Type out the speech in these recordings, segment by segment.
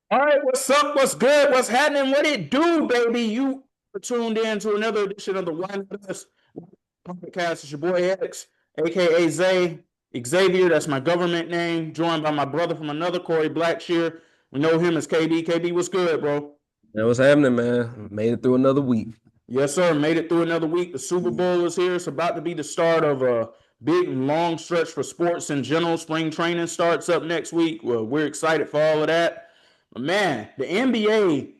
All right, what's up? What's good? What's happening? What it do, baby? You are tuned in to another edition of the One Us podcast. It's your boy X, aka Xavier. That's my government name. Joined by my brother from another Kory, Blackshear. We know him as KB. KB, what's good, bro? That what's happening, man. Made it through another week. Yes, sir. Made it through another week. The Super Bowl is here. It's about to be the start of a big, long stretch for sports in general. Spring training starts up next week. Well, we're excited for all of that. But man, the NBA.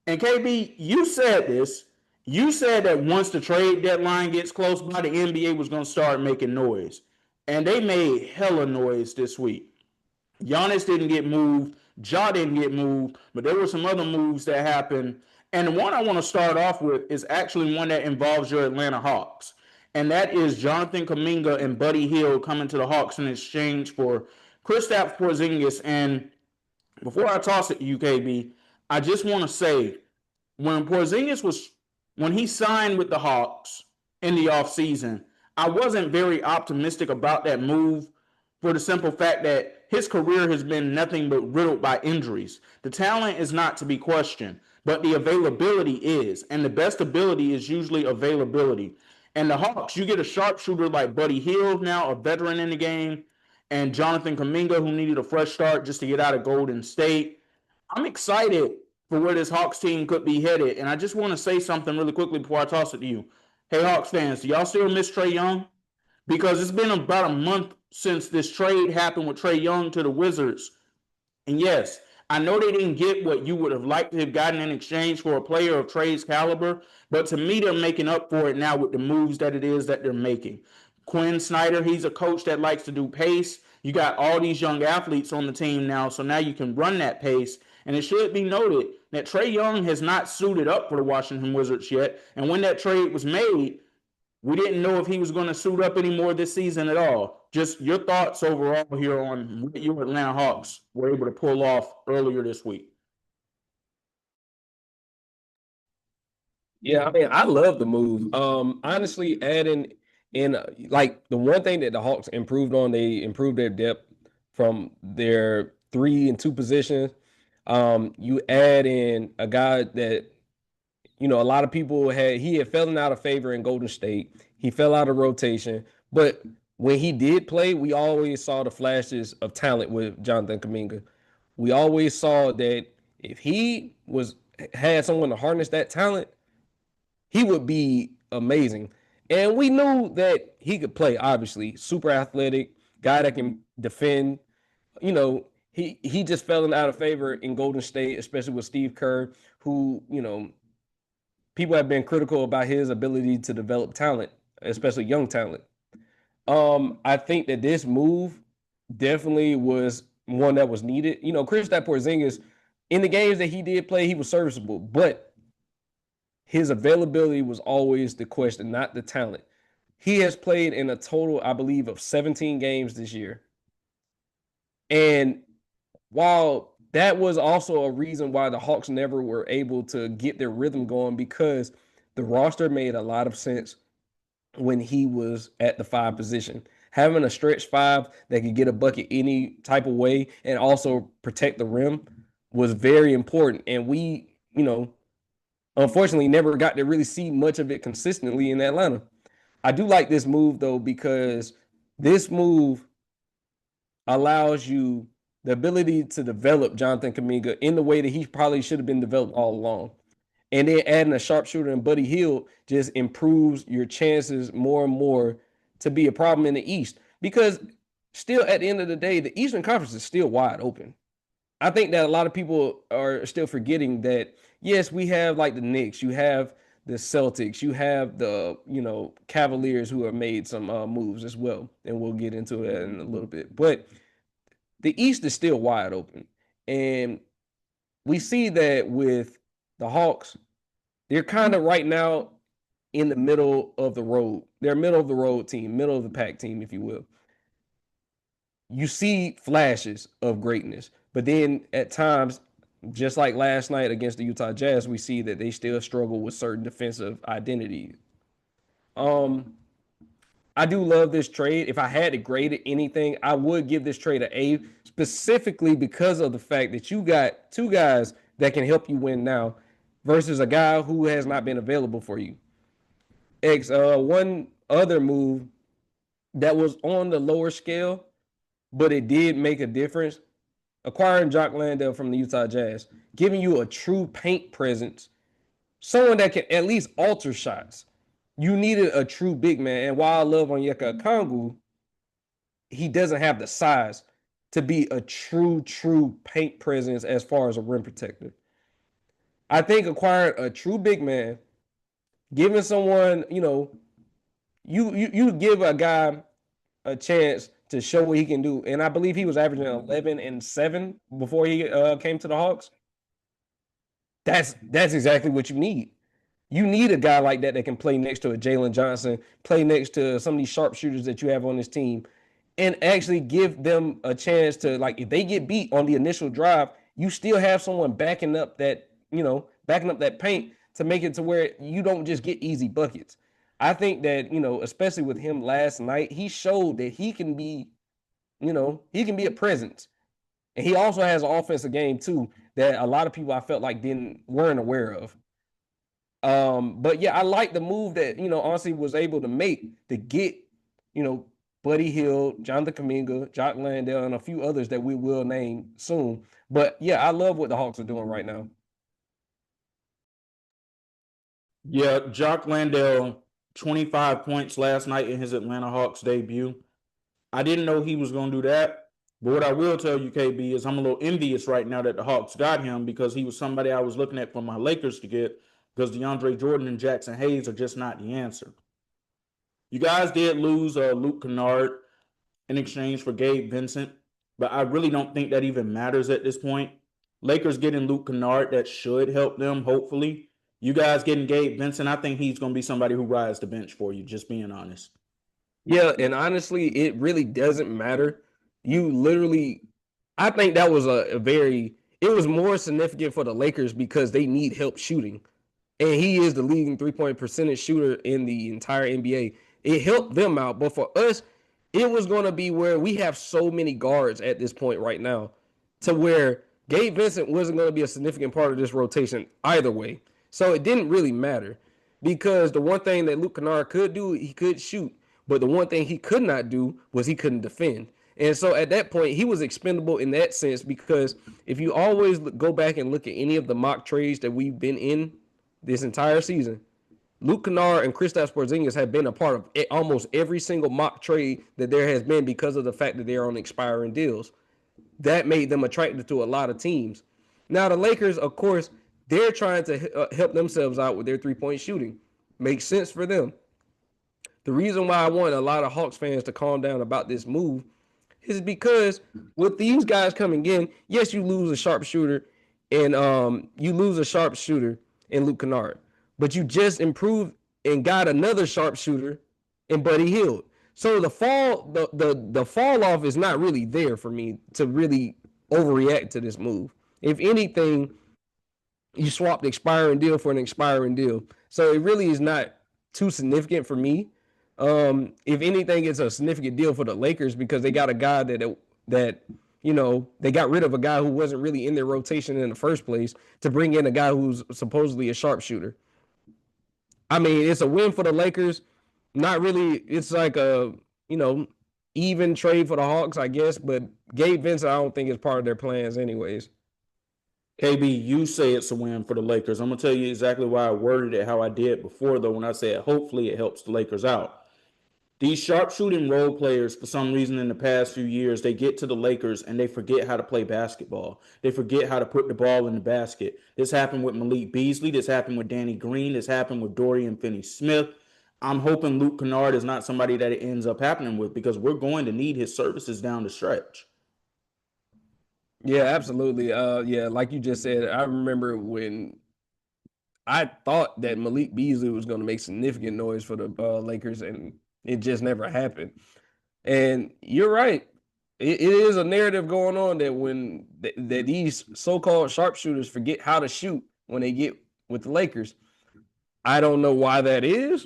And KB, you said this. You said that once the trade deadline gets close by, the NBA was going to start making noise. And they made hella noise this week. Giannis didn't get moved. Ja didn't get moved. But there were some other moves that happened. And the one I want to start off with is actually one that involves your Atlanta Hawks. And that is Jonathan Kuminga and Buddy Hield coming to the Hawks in exchange for Kristaps Porzingis. And before I toss it to you, KB, I just want to say when Porzingis was when he signed with the Hawks in the offseason, I wasn't very optimistic about that move for the simple fact that his career has been nothing but riddled by injuries. The talent is not to be questioned, but the availability is, and the best ability is usually availability. And the Hawks, you get a sharpshooter like Buddy Hield now, a veteran in the game, and Jonathan Kuminga, who needed a fresh start just to get out of Golden State. I'm excited for where this Hawks team could be headed. And I just want to say something really quickly before I toss it to you. Hey, Hawks fans, do y'all still miss Trae Young? Because it's been about a month since this trade happened with Trae Young to the Wizards. And yes, I know they didn't get what you would have liked to have gotten in exchange for a player of Trae's caliber, but to me, they're making up for it now with the moves that it is that they're making. Quinn Snyder, he's a coach that likes to do pace. You got all these young athletes on the team now, so now you can run that pace. And it should be noted that Trae Young has not suited up for the Washington Wizards yet. And when that trade was made, we didn't know if he was going to suit up anymore this season at all. Just your thoughts overall here on what your Atlanta Hawks were able to pull off earlier this week. Yeah, I mean, I love the move. Honestly, adding in like the one thing that the Hawks improved on, they improved their depth from their 3 and 2 positions. You add in a guy that a lot of people had fallen out of favor in Golden State. He fell out of rotation, but when he did play, we always saw the flashes of talent with Jonathan Kuminga. We always saw that if he was had someone to harness that talent, he would be amazing. And we knew that he could play, obviously, super athletic, guy that can defend. He just fell out of favor in Golden State, especially with Steve Kerr, who, people have been critical about his ability to develop talent, especially young talent. I think that this move definitely was one that was needed. Kristaps Porzingis, in the games that he did play, he was serviceable, but his availability was always the question, not the talent. He has played in a total, I believe, of 17 games this year. And while that was also a reason why the Hawks never were able to get their rhythm going, because the roster made a lot of sense when he was at the 5 position. Having a stretch 5 that could get a bucket any type of way and also protect the rim was very important. And we, unfortunately never got to really see much of it consistently in Atlanta. I do like this move though, because this move allows you the ability to develop Jonathan Kuminga in the way that he probably should have been developed all along. And then adding a sharpshooter and Buddy Hield just improves your chances more and more to be a problem in the East. Because still, at the end of the day, the Eastern Conference is still wide open. I think that a lot of people are still forgetting that, yes, we have like the Knicks, you have the Celtics, you have the, Cavaliers who have made some moves as well. And we'll get into that in a little bit. But the East is still wide open. And we see that with the Hawks, they're kind of right now in the middle of the road. They're a middle of the road team, middle of the pack team, if you will. You see flashes of greatness, but then at times, just like last night against the Utah Jazz, we see that they still struggle with certain defensive identities. Um, I do love this trade. If I had to grade it anything, I would give this trade an A, specifically because of the fact that you got two guys that can help you win now versus a guy who has not been available for you. One other move that was on the lower scale, but it did make a difference. Acquiring Jock Landale from the Utah Jazz, giving you a true paint presence, someone that can at least alter shots. You needed a true big man. And while I love Onyeka Okongwu, he doesn't have the size to be a true paint presence as far as a rim protector. I think acquiring a true big man, giving someone, you give a guy a chance to show what he can do. And I believe he was averaging 11 and 7 before he came to the Hawks. That's exactly what you need. You need a guy like that can play next to a Jalen Johnson, play next to some of these sharpshooters that you have on this team, and actually give them a chance to, like, if they get beat on the initial drive, you still have someone backing up that paint to make it to where you don't just get easy buckets. I think that, especially with him last night, he showed that he can be a presence. And he also has an offensive game too that a lot of people I felt like weren't aware of. But yeah, I like the move that, honestly was able to make to get, Buddy Hield, Jonathan Kuminga, Jock Landale, and a few others that we will name soon. But yeah, I love what the Hawks are doing right now. Yeah, Jock Landale, 25 points last night in his Atlanta Hawks debut. I didn't know he was going to do that. But what I will tell you, KB, is I'm a little envious right now that the Hawks got him because he was somebody I was looking at for my Lakers to get because DeAndre Jordan and Jackson Hayes are just not the answer. You guys did lose Luke Kennard in exchange for Gabe Vincent, but I really don't think that even matters at this point. Lakers getting Luke Kennard, that should help them, hopefully. You guys getting Gabe Vincent, I think he's going to be somebody who rides the bench for you, just being honest. Yeah, and honestly, it really doesn't matter. I think that was it was more significant for the Lakers because they need help shooting. And he is the leading 3-point percentage shooter in the entire NBA. It helped them out, but for us, it was going to be where we have so many guards at this point right now to where Gabe Vincent wasn't going to be a significant part of this rotation either way. So it didn't really matter because the one thing that Luke Kennard could do, he could shoot. But the one thing he could not do was he couldn't defend. And so at that point, he was expendable in that sense because if you always go back and look at any of the mock trades that we've been in this entire season, Luke Kennard and Kristaps Porzingis have been a part of almost every single mock trade that there has been because of the fact that they're on expiring deals. That made them attractive to a lot of teams. Now, the Lakers, of course, they're trying to help themselves out with their three-point shooting. Makes sense for them. The reason why I want a lot of Hawks fans to calm down about this move is because with these guys coming in, yes, you lose a sharpshooter and Luke Kennard, but you just improved and got another sharpshooter in Buddy Hield. So the fall off is not really there for me to really overreact to this move. If anything, you swapped the expiring deal for an expiring deal. So it really is not too significant for me. If anything, it's a significant deal for the Lakers because they got a guy that they got rid of a guy who wasn't really in their rotation in the first place to bring in a guy who's supposedly a sharpshooter. I mean, it's a win for the Lakers. Not really. It's like a even trade for the Hawks, I guess. But Gabe Vincent, I don't think is part of their plans, anyways. KB, you say it's a win for the Lakers. I'm going to tell you exactly why I worded it how I did before, though, when I said hopefully it helps the Lakers out. These sharpshooting role players, for some reason in the past few years, they get to the Lakers and they forget how to play basketball. They forget how to put the ball in the basket. This happened with Malik Beasley. This happened with Danny Green. This happened with Dorian Finney-Smith. I'm hoping Luke Kennard is not somebody that it ends up happening with because we're going to need his services down the stretch. Yeah, absolutely. Yeah, like you just said, I remember when I thought that Malik Beasley was going to make significant noise for the Lakers, and it just never happened. And you're right. It is a narrative going on that these so-called sharpshooters forget how to shoot when they get with the Lakers. I don't know why that is,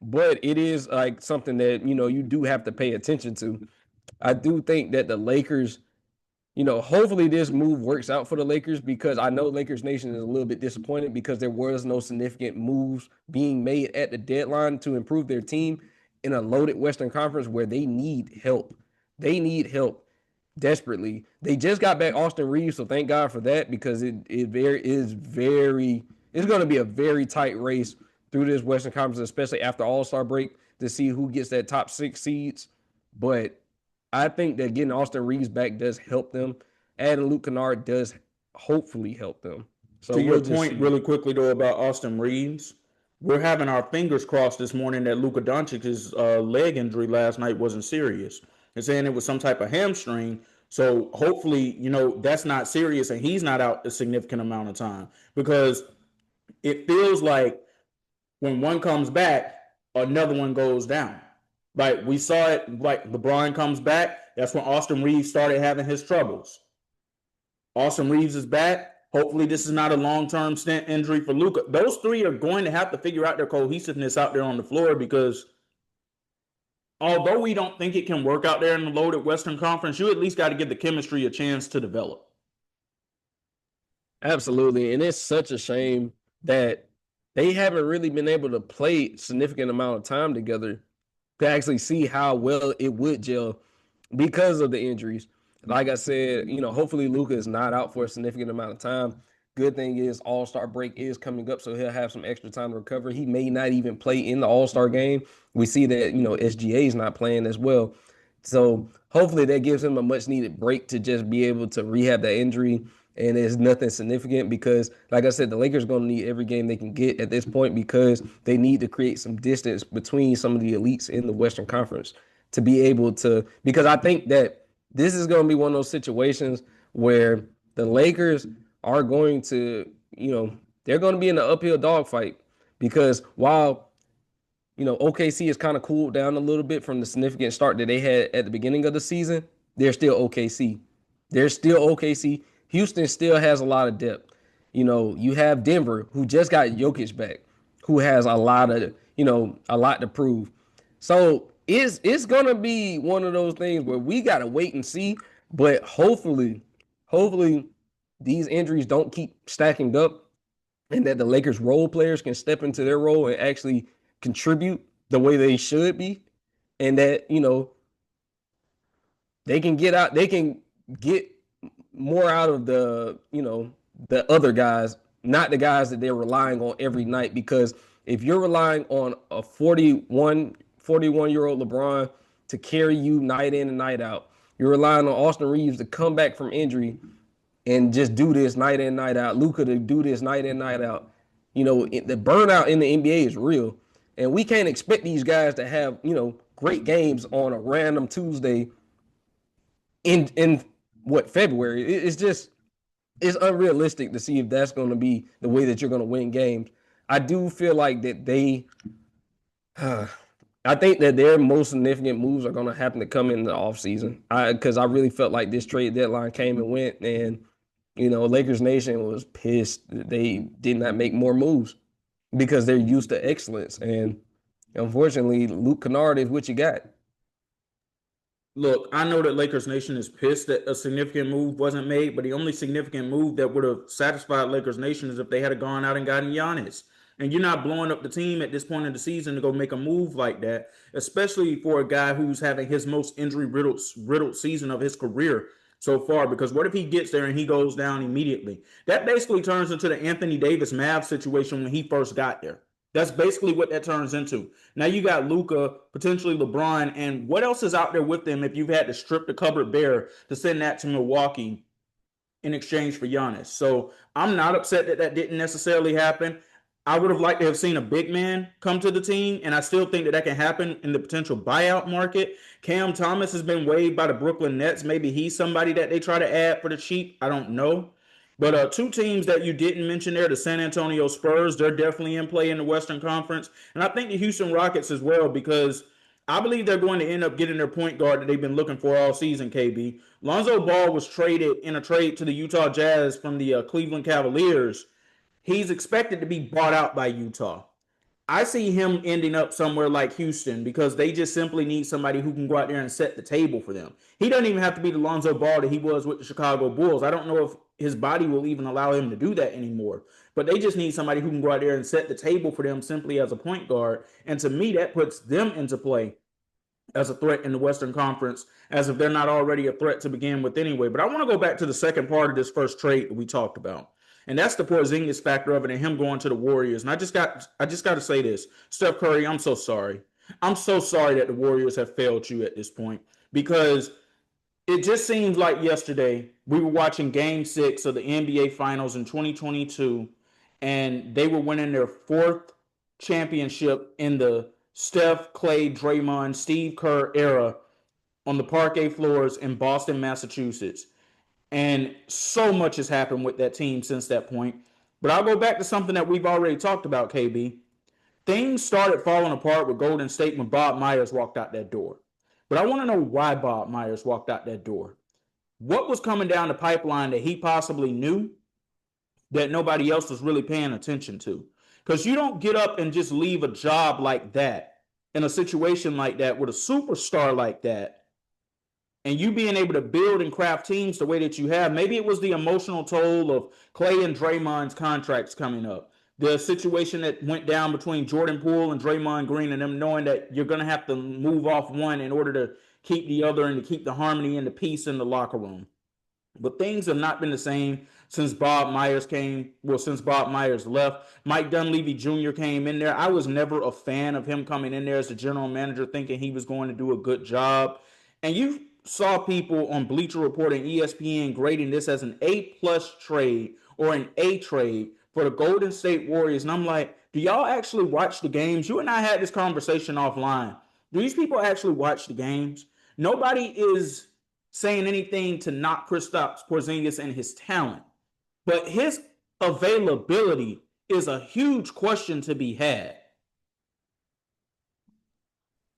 but it is like something that you do have to pay attention to. I do think that the Lakers, hopefully this move works out for the Lakers, because I know Lakers Nation is a little bit disappointed because there was no significant moves being made at the deadline to improve their team in a loaded Western Conference where they need help. They need help desperately. They just got back Austin Reeves, so thank God for that, because it's going to be a very tight race through this Western Conference, especially after All-Star break, to see who gets that top 6 seeds. But I think that getting Austin Reeves back does help them. Adding Luke Kennard does hopefully help them. So To your we'll just point, see. really quickly though, about Austin Reeves, we're having our fingers crossed this morning that Luka Doncic's leg injury last night wasn't serious. They're saying it was some type of hamstring. So hopefully, that's not serious and he's not out a significant amount of time, because it feels like when one comes back, another one goes down. Like we saw it, like LeBron comes back, that's when Austin Reeves started having his troubles. Austin Reeves is back. Hopefully, this is not a long-term stint injury for Luka. Those three are going to have to figure out their cohesiveness out there on the floor, because although we don't think it can work out there in the loaded Western Conference, you at least got to give the chemistry a chance to develop. Absolutely. And it's such a shame that they haven't really been able to play significant amount of time together to actually see how well it would gel because of the injuries. Like I said, hopefully Luka is not out for a significant amount of time. Good thing is All-Star break is coming up, so he'll have some extra time to recover. He may not even play in the All-Star game. We see that, SGA is not playing as well. So hopefully that gives him a much needed break to just be able to rehab that injury. And it's nothing significant because, like I said, the Lakers are going to need every game they can get at this point, because they need to create some distance between some of the elites in the Western Conference to be able to, because I think that this is going to be one of those situations where the Lakers are going to, they're going to be in an uphill dogfight, because while OKC has kind of cooled down a little bit from the significant start that they had at the beginning of the season, they're still OKC. They're still OKC. Houston still has a lot of depth. You have Denver, who just got Jokic back, who has a lot to prove. So it's gonna be one of those things where we gotta wait and see. But hopefully these injuries don't keep stacking up, and that the Lakers role players can step into their role and actually contribute the way they should be, and that they can get more out of the other guys, not the guys that they're relying on every night. Because if you're relying on a 41-year-old LeBron to carry you night in and night out, you're relying on Austin Reeves to come back from injury and just do this night in, night out, Luka to do this night in, night out. The burnout in the NBA is real. And we can't expect these guys to have, great games on a random Tuesday in what, February. It's unrealistic to see if that's going to be the way that you're going to win games. I do feel like that I think that their most significant moves are going to happen to come in the offseason. Because I really felt like this trade deadline came and went, and Lakers Nation was pissed that they did not make more moves because they're used to excellence. And unfortunately, Luke Kennard is what you got. Look, I know that Lakers Nation is pissed that a significant move wasn't made, but the only significant move that would have satisfied Lakers Nation is if they had gone out and gotten Giannis. And you're not blowing up the team at this point in the season to go make a move like that, especially for a guy who's having his most injury riddled season of his career so far. Because what if he gets there and he goes down immediately? That basically turns into the Anthony Davis Mavs situation when he first got there. That's basically what that turns into. Now you got Luka, potentially LeBron, and what else is out there with them if you've had to strip the cupboard bare to send that to Milwaukee in exchange for Giannis? So I'm not upset that that didn't necessarily happen. I would have liked to have seen a big man come to the team, and I still think that that can happen in the potential buyout market. Cam Thomas has been waived by the Brooklyn Nets. Maybe he's somebody that they try to add for the cheap. I don't know. But two teams that you didn't mention there, the San Antonio Spurs, they're definitely in play in the Western Conference. And I think the Houston Rockets as well, because I believe they're going to end up getting their point guard that they've been looking for all season, KB. Lonzo Ball was traded in a trade to the Utah Jazz from the Cleveland Cavaliers. He's expected to be bought out by Utah. I see him ending up somewhere like Houston because they just simply need somebody who can go out there and set the table for them. He doesn't even have to be the Lonzo Ball that he was with the Chicago Bulls. I don't know if his body will even allow him to do that anymore. But they just need somebody who can go out there and set the table for them simply as a point guard. And to me, that puts them into play as a threat in the Western Conference, as if they're not already a threat to begin with anyway. But I want to go back to the second part of this first trade that we talked about. And that's the Porzingis factor of it and him going to the Warriors. And I just got to say this. Steph Curry, I'm so sorry. I'm so sorry that the Warriors have failed you at this point because it just seems like yesterday we were watching game 6 of the NBA Finals in 2022 and they were winning their 4th championship in the Steph, Clay, Draymond, Steve Kerr era on the parquet floors in Boston, Massachusetts. And so much has happened with that team since that point. But I'll go back to something that we've already talked about, KB. Things started falling apart with Golden State when Bob Myers walked out that door. But I want to know why Bob Myers walked out that door. What was coming down the pipeline that he possibly knew that nobody else was really paying attention to? Because you don't get up and just leave a job like that in a situation like that with a superstar like that and you being able to build and craft teams the way that you have. Maybe it was the emotional toll of Clay and Draymond's contracts coming up. The situation that went down between Jordan Poole and Draymond Green and them knowing that you're going to have to move off one in order to keep the other and to keep the harmony and the peace in the locker room. But things have not been the same since Bob Myers came. Well, since Bob Myers left, Mike Dunleavy Jr. came in there. I was never a fan of him coming in there as the general manager, thinking he was going to do a good job. And you saw people on Bleacher Report and ESPN grading this as an A+ trade or an A trade for the Golden State Warriors. And I'm like, do y'all actually watch the games? You and I had this conversation offline. Do these people actually watch the games? Nobody is saying anything to knock Kristaps Porzingis and his talent, but his availability is a huge question to be had.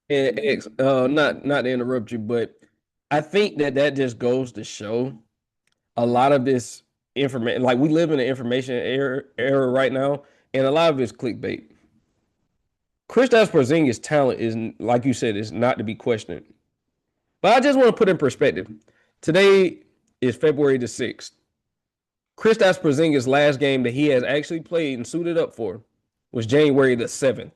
And not to interrupt you, but I think that just goes to show a lot of this information. Like we live in an information era right now, and a lot of it's clickbait. Kristaps Porzingis' talent is, like you said, is not to be questioned. But I just want to put in perspective. Today is February the 6th. Kristaps Porzingis' last game that he has actually played and suited up for was January the 7th.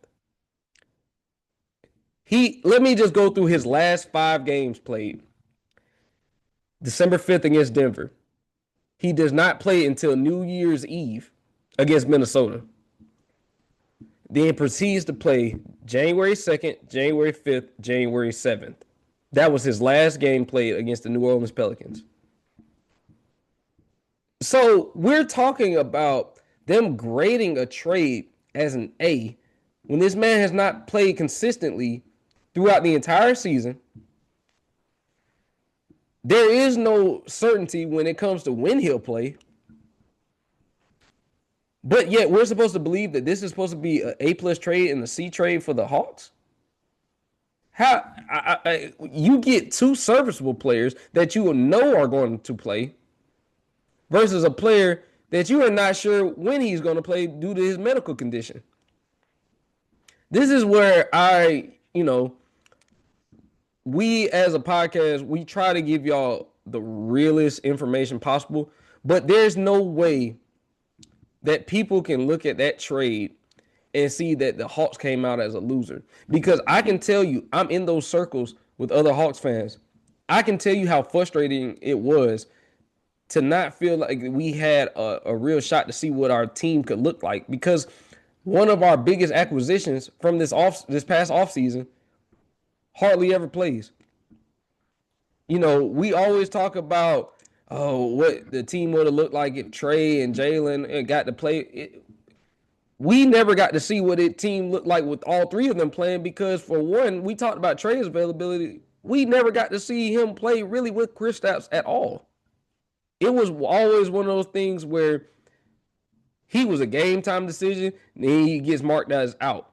Let me just go through his last 5 games played. December 5th against Denver. He does not play until New Year's Eve against Minnesota. Then proceeds to play January 2nd, January 5th, January 7th. That was his last game played against the New Orleans Pelicans. So we're talking about them grading a trade as an A when this man has not played consistently throughout the entire season. There is no certainty when it comes to when he'll play. But yet we're supposed to believe that this is supposed to be an A+ trade and a C trade for the Hawks? How you get 2 serviceable players that you will know are going to play versus a player that you are not sure when he's going to play due to his medical condition. This is where we as a podcast, we try to give y'all the realest information possible, but there's no way that people can look at that trade and see that the Hawks came out as a loser. Because I can tell you, I'm in those circles with other Hawks fans. I can tell you how frustrating it was to not feel like we had a real shot to see what our team could look like. Because one of our biggest acquisitions from this past offseason hardly ever plays. We always talk about, what the team would have looked like if Trey and Jalen got to play. We never got to see what a team looked like with all 3 of them playing because, for one, we talked about Trey's availability. We never got to see him play really with Kristaps at all. It was always one of those things where he was a game-time decision, and then he gets marked as out.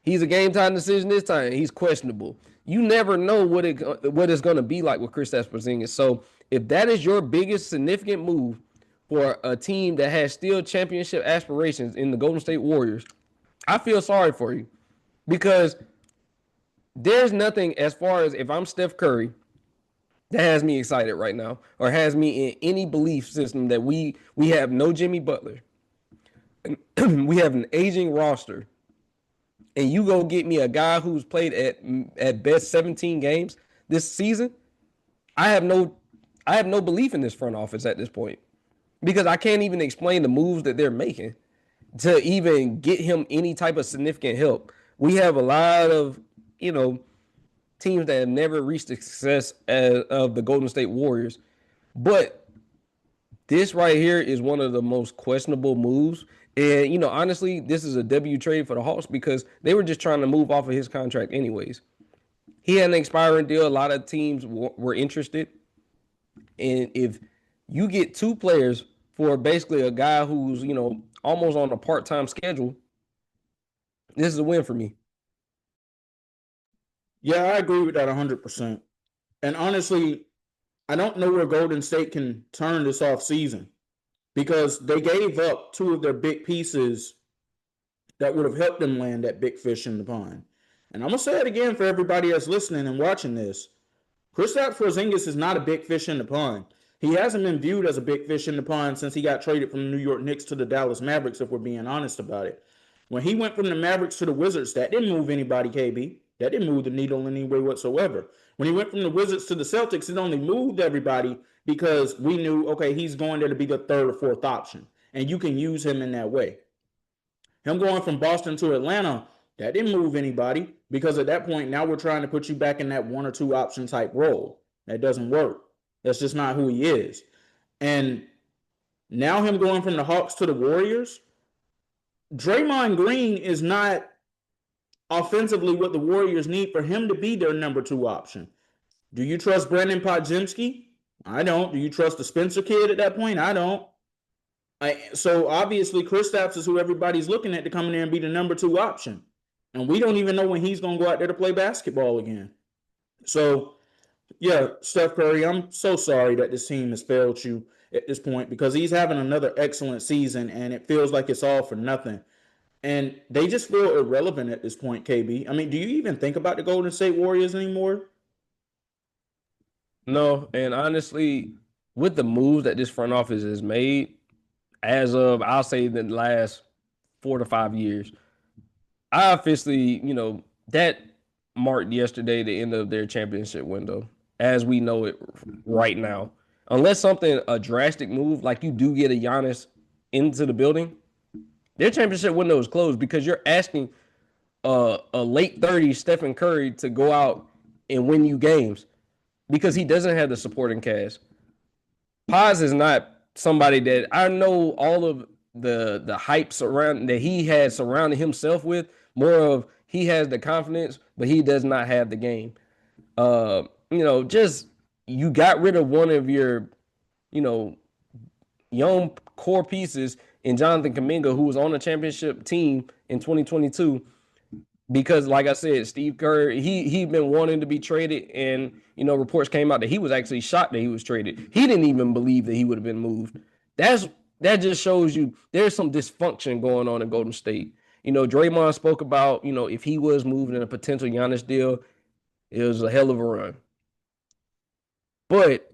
He's a game-time decision this time, he's questionable. You never know what it's going to be like with Kristaps Porzingis. So if that is your biggest significant move for a team that has still championship aspirations in the Golden State Warriors, I feel sorry for you because there's nothing as far as if I'm Steph Curry that has me excited right now or has me in any belief system that we have no Jimmy Butler. We have an aging roster and you go get me a guy who's played at best 17 games this season. I have no I have no belief in this front office at this point because I can't even explain the moves that they're making to even get him any type of significant help. We have a lot of, you know, teams that have never reached the success of the Golden State Warriors. But this right here is one of the most questionable moves. And, honestly, this is a W trade for the Hawks because they were just trying to move off of his contract anyways. He had an expiring deal. A lot of teams were interested. And if you get two players for basically a guy who's, almost on a part-time schedule, this is a win for me. Yeah, I agree with that 100%. And honestly, I don't know where Golden State can turn this off season because they gave up two of their big pieces that would have helped them land that big fish in the pond. And I'm gonna say it again for everybody that's listening and watching this. Kristaps Porzingis is not a big fish in the pond. He hasn't been viewed as a big fish in the pond since he got traded from the New York Knicks to the Dallas Mavericks, if we're being honest about it. When he went from the Mavericks to the Wizards, that didn't move anybody, KB. That didn't move the needle in any way whatsoever. When he went from the Wizards to the Celtics, it only moved everybody because we knew, okay, he's going there to be the third or fourth option, and you can use him in that way. Him going from Boston to Atlanta, that didn't move anybody because at that point, now we're trying to put you back in that one or two option type role. That doesn't work. That's just not who he is. And now him going from the Hawks to the Warriors, Draymond Green is not offensively what the Warriors need for him to be their number two option. Do you trust Brandon Podziemski? I don't. Do you trust the Spencer kid at that point? I don't. So obviously, Kristaps is who everybody's looking at to come in there and be the number two option. And we don't even know when he's going to go out there to play basketball again. So, yeah, Steph Curry, I'm so sorry that this team has failed you at this point because he's having another excellent season and it feels like it's all for nothing. And they just feel irrelevant at this point, KB. I mean, do you even think about the Golden State Warriors anymore? No, and honestly, with the moves that this front office has made, as of I'll say the last 4 to 5 years, I officially, that marked yesterday the end of their championship window as we know it right now. Unless something a drastic move like you do get a Giannis into the building, their championship window is closed because you're asking a late 30s Stephen Curry to go out and win you games because he doesn't have the supporting cast. Paz is not somebody that I know all of the hype surround that he had surrounded himself with. More of he has the confidence, but he does not have the game. Just you got rid of one of your, young core pieces in Jonathan Kuminga, who was on the championship team in 2022. Because, like I said, Steve Kerr, he'd been wanting to be traded, and reports came out that he was actually shocked that he was traded. He didn't even believe that he would have been moved. That just shows you there's some dysfunction going on in Golden State. Draymond spoke about if he was moved in a potential Giannis deal, it was a hell of a run. But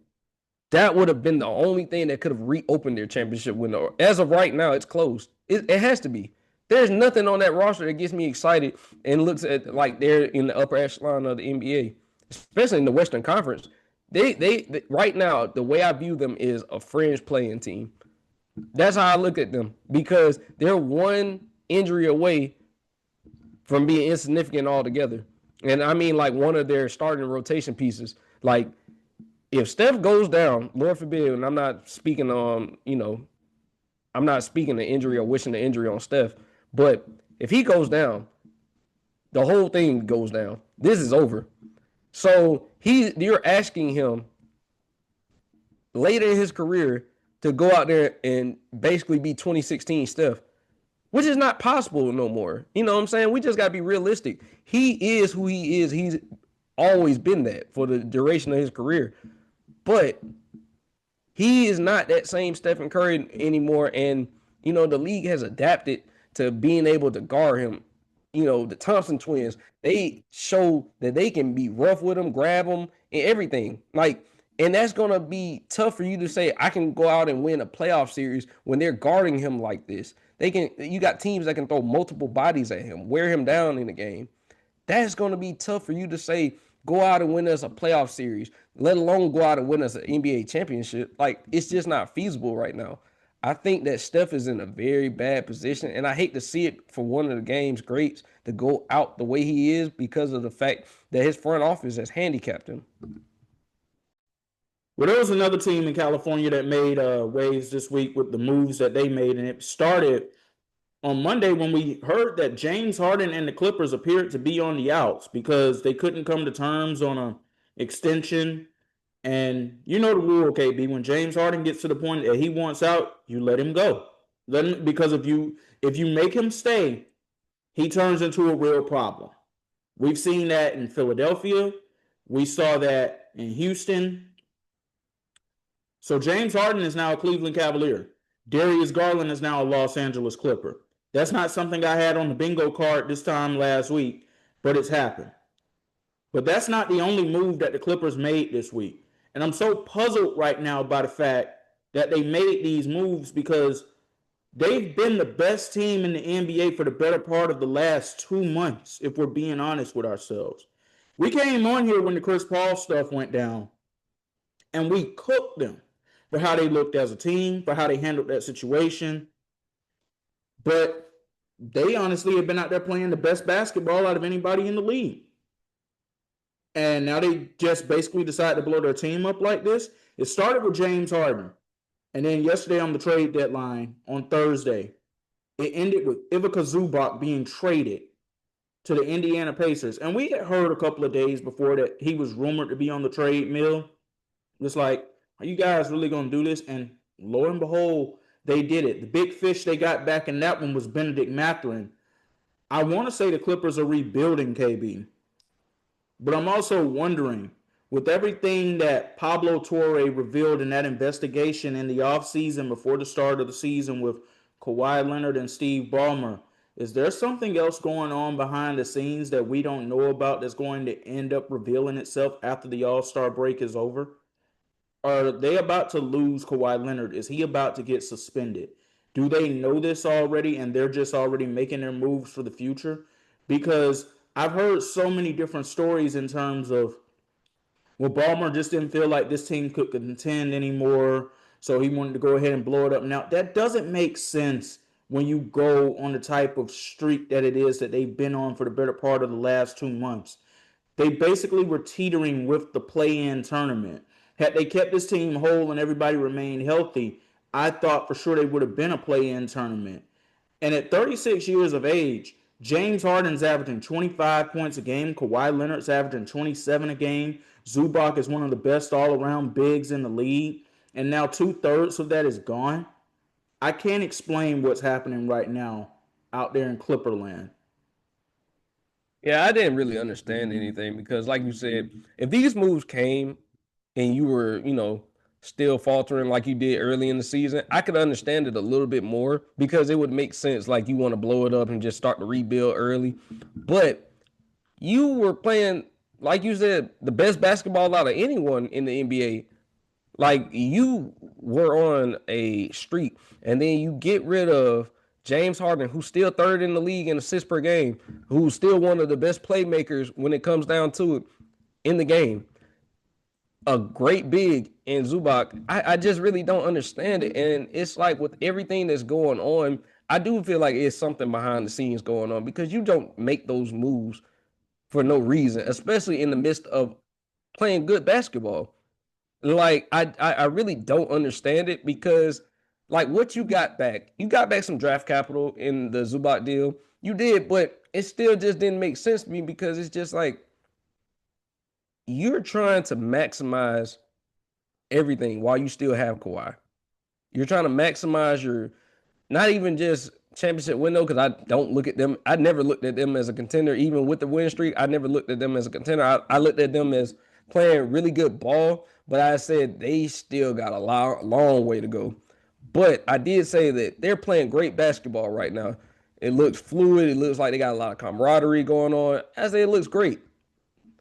that would have been the only thing that could have reopened their championship window. As of right now, it's closed. It has to be. There's nothing on that roster that gets me excited and looks at like they're in the upper echelon of the NBA, especially in the Western Conference. They right now, the way I view them is a fringe playing team. That's how I look at them because they're one injury away from being insignificant altogether. And I mean like one of their starting rotation pieces. Like if Steph goes down, Lord forbid, and I'm not speaking on, I'm not speaking the injury or wishing the injury on Steph, but if he goes down, the whole thing goes down. This is over. So you're asking him later in his career to go out there and basically be 2016 Steph, which is not possible no more. You know what I'm saying? We just got to be realistic. He is who he is. He's always been that for the duration of his career. But he is not that same Stephen Curry anymore. And, the league has adapted to being able to guard him. You know, the Thompson twins, they show that they can be rough with him, grab him, and everything. Like, and that's gonna be tough for you to say I can go out and win a playoff series when they're guarding him like this. They can. You got teams that can throw multiple bodies at him, wear him down in the game. That's gonna be tough for you to say go out and win us a playoff series, let alone go out and win us an NBA championship. Like, it's just not feasible right now. I think that Steph is in a very bad position, and I hate to see it for one of the game's greats to go out the way he is because of the fact that his front office has handicapped him. Well, there was another team in California that made waves this week with the moves that they made, and it started on Monday when we heard that James Harden and the Clippers appeared to be on the outs because they couldn't come to terms on an extension. And you know the rule, KB. When James Harden gets to the point that he wants out, you let him go. Let him, because if you make him stay, he turns into a real problem. We've seen that in Philadelphia. We saw that in Houston. So James Harden is now a Cleveland Cavalier. Darius Garland is now a Los Angeles Clipper. That's not something I had on the bingo card this time last week, but it's happened. But that's not the only move that the Clippers made this week. And I'm so puzzled right now by the fact that they made these moves because they've been the best team in the NBA for the better part of the last 2 months, if we're being honest with ourselves. We came on here when the Chris Paul stuff went down, and we cooked them for how they looked as a team, for how they handled that situation. But they honestly have been out there playing the best basketball out of anybody in the league. And now they just basically decide to blow their team up like this. It started with James Harden. And then yesterday on the trade deadline, on Thursday, it ended with Ivica Zubac being traded to the Indiana Pacers. And we had heard a couple of days before that he was rumored to be on the trade mill. It's like, are you guys really going to do this? And lo and behold, they did it. The big fish they got back in that one was Benedict Mathurin. I want to say the Clippers are rebuilding, KB. But I'm also wondering, with everything that Pablo Torre revealed in that investigation in the offseason before the start of the season with Kawhi Leonard and Steve Ballmer, is there something else going on behind the scenes that we don't know about that's going to end up revealing itself after the All-Star break is over? Are they about to lose Kawhi Leonard? Is he about to get suspended? Do they know this already and they're just already making their moves for the future? Because I've heard so many different stories in terms of, well, Ballmer just didn't feel like this team could contend anymore, so he wanted to go ahead and blow it up. Now, that doesn't make sense when you go on the type of streak that it is that they've been on for the better part of the last 2 months. They basically were teetering with the play-in tournament. Had they kept this team whole and everybody remained healthy, I thought for sure they would have been a play-in tournament. And at 36 years of age, James Harden's averaging 25 points a game. Kawhi Leonard's averaging 27 a game. Zubac is one of the best all-around bigs in the league. And now 2/3 of that is gone. I can't explain what's happening right now out there in Clipperland. Yeah, I didn't really understand anything because, like you said, if these moves came and you were, still faltering like you did early in the season, I could understand it a little bit more because it would make sense. Like, you want to blow it up and just start to rebuild early. But you were playing, like you said, the best basketball out of anyone in the NBA. Like, you were on a streak, and then you get rid of James Harden, who's still third in the league in assists per game, who's still one of the best playmakers when it comes down to it in the game. A great big in Zubac. I just really don't understand it. And it's like with everything that's going on, I do feel like it's something behind the scenes going on because you don't make those moves for no reason, especially in the midst of playing good basketball. Like, I really don't understand it because, like, what you got back some draft capital in the Zubac deal. You did, but it still just didn't make sense to me because it's just like you're trying to maximize everything while you still have Kawhi. You're trying to maximize your not even just championship window because I don't look at them. I never looked at them as a contender, even with the win streak. I never looked at them as a contender. I looked at them as playing really good ball, but I said they still got a long way to go. But I did say that they're playing great basketball right now. It looks fluid. It looks like they got a lot of camaraderie going on. I say it looks great.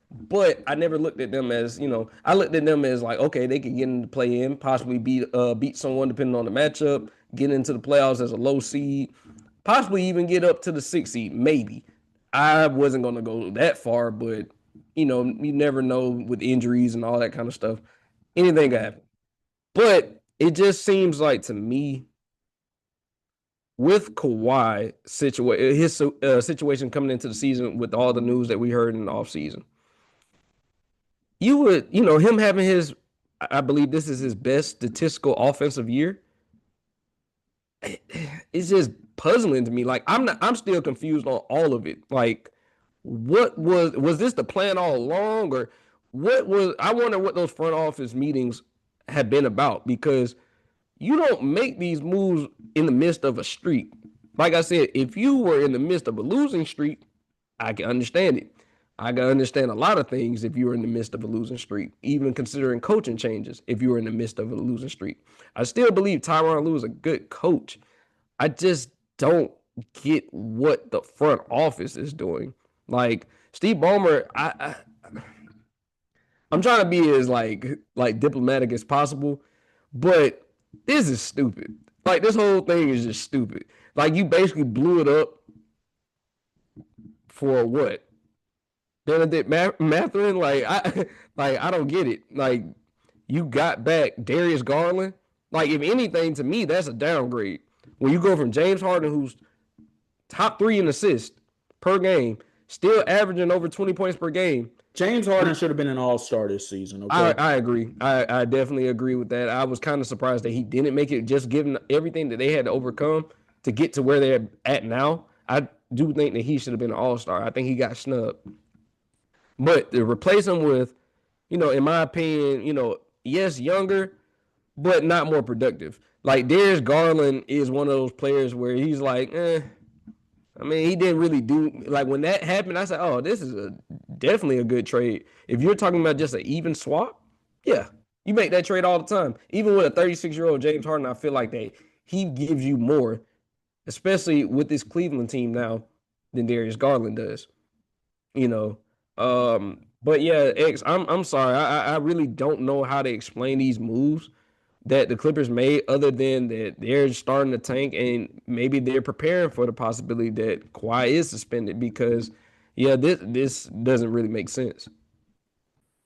But I never looked at them as, I looked at them as like, okay, they could get into play in, possibly beat someone depending on the matchup, get into the playoffs as a low seed, possibly even get up to the 6th seed, maybe. I wasn't gonna go that far, but you never know with injuries and all that kind of stuff. Anything can happen. But it just seems like to me, with Kawhi his situation coming into the season with all the news that we heard in the offseason, you would, him having I believe this is his best statistical offensive year. It's just puzzling to me. Like I'm still confused on all of it. Like, what was this the plan all along, or I wonder what those front office meetings have been about, because you don't make these moves in the midst of a streak. Like I said, if you were in the midst of a losing streak, I can understand it. I can understand a lot of things if you were in the midst of a losing streak, even considering coaching changes if you were in the midst of a losing streak. I still believe Tyronn Lue is a good coach. I just don't get what the front office is doing. Like Steve Ballmer, I'm trying to be as like diplomatic as possible, but this is stupid. Like this whole thing is just stupid. Like you basically blew it up for what? Benedict Mathurin? I don't get it. Like you got back Darius Garland. Like if anything, to me, that's a downgrade. When you go from James Harden, who's top 3 in assists per game, still averaging over 20 points per game. James Harden should have been an all-star this season. Okay, I agree. I definitely agree with that. I was kind of surprised that he didn't make it, just given everything that they had to overcome to get to where they're at now. I do think that he should have been an all-star. I think he got snubbed. But to replace him with, in my opinion, yes, younger, but not more productive. Like Darius Garland is one of those players where he's like, I mean, he didn't really do, like when that happened, I said, oh, this is definitely a good trade. If you're talking about just an even swap, yeah, you make that trade all the time. Even with a 36-year-old James Harden, I feel like he gives you more, especially with this Cleveland team now, than Darius Garland does. You know, but yeah, I'm sorry, I really don't know how to explain these moves that the Clippers made, other than that they're starting to tank and maybe they're preparing for the possibility that Kawhi is suspended, because this doesn't really make sense.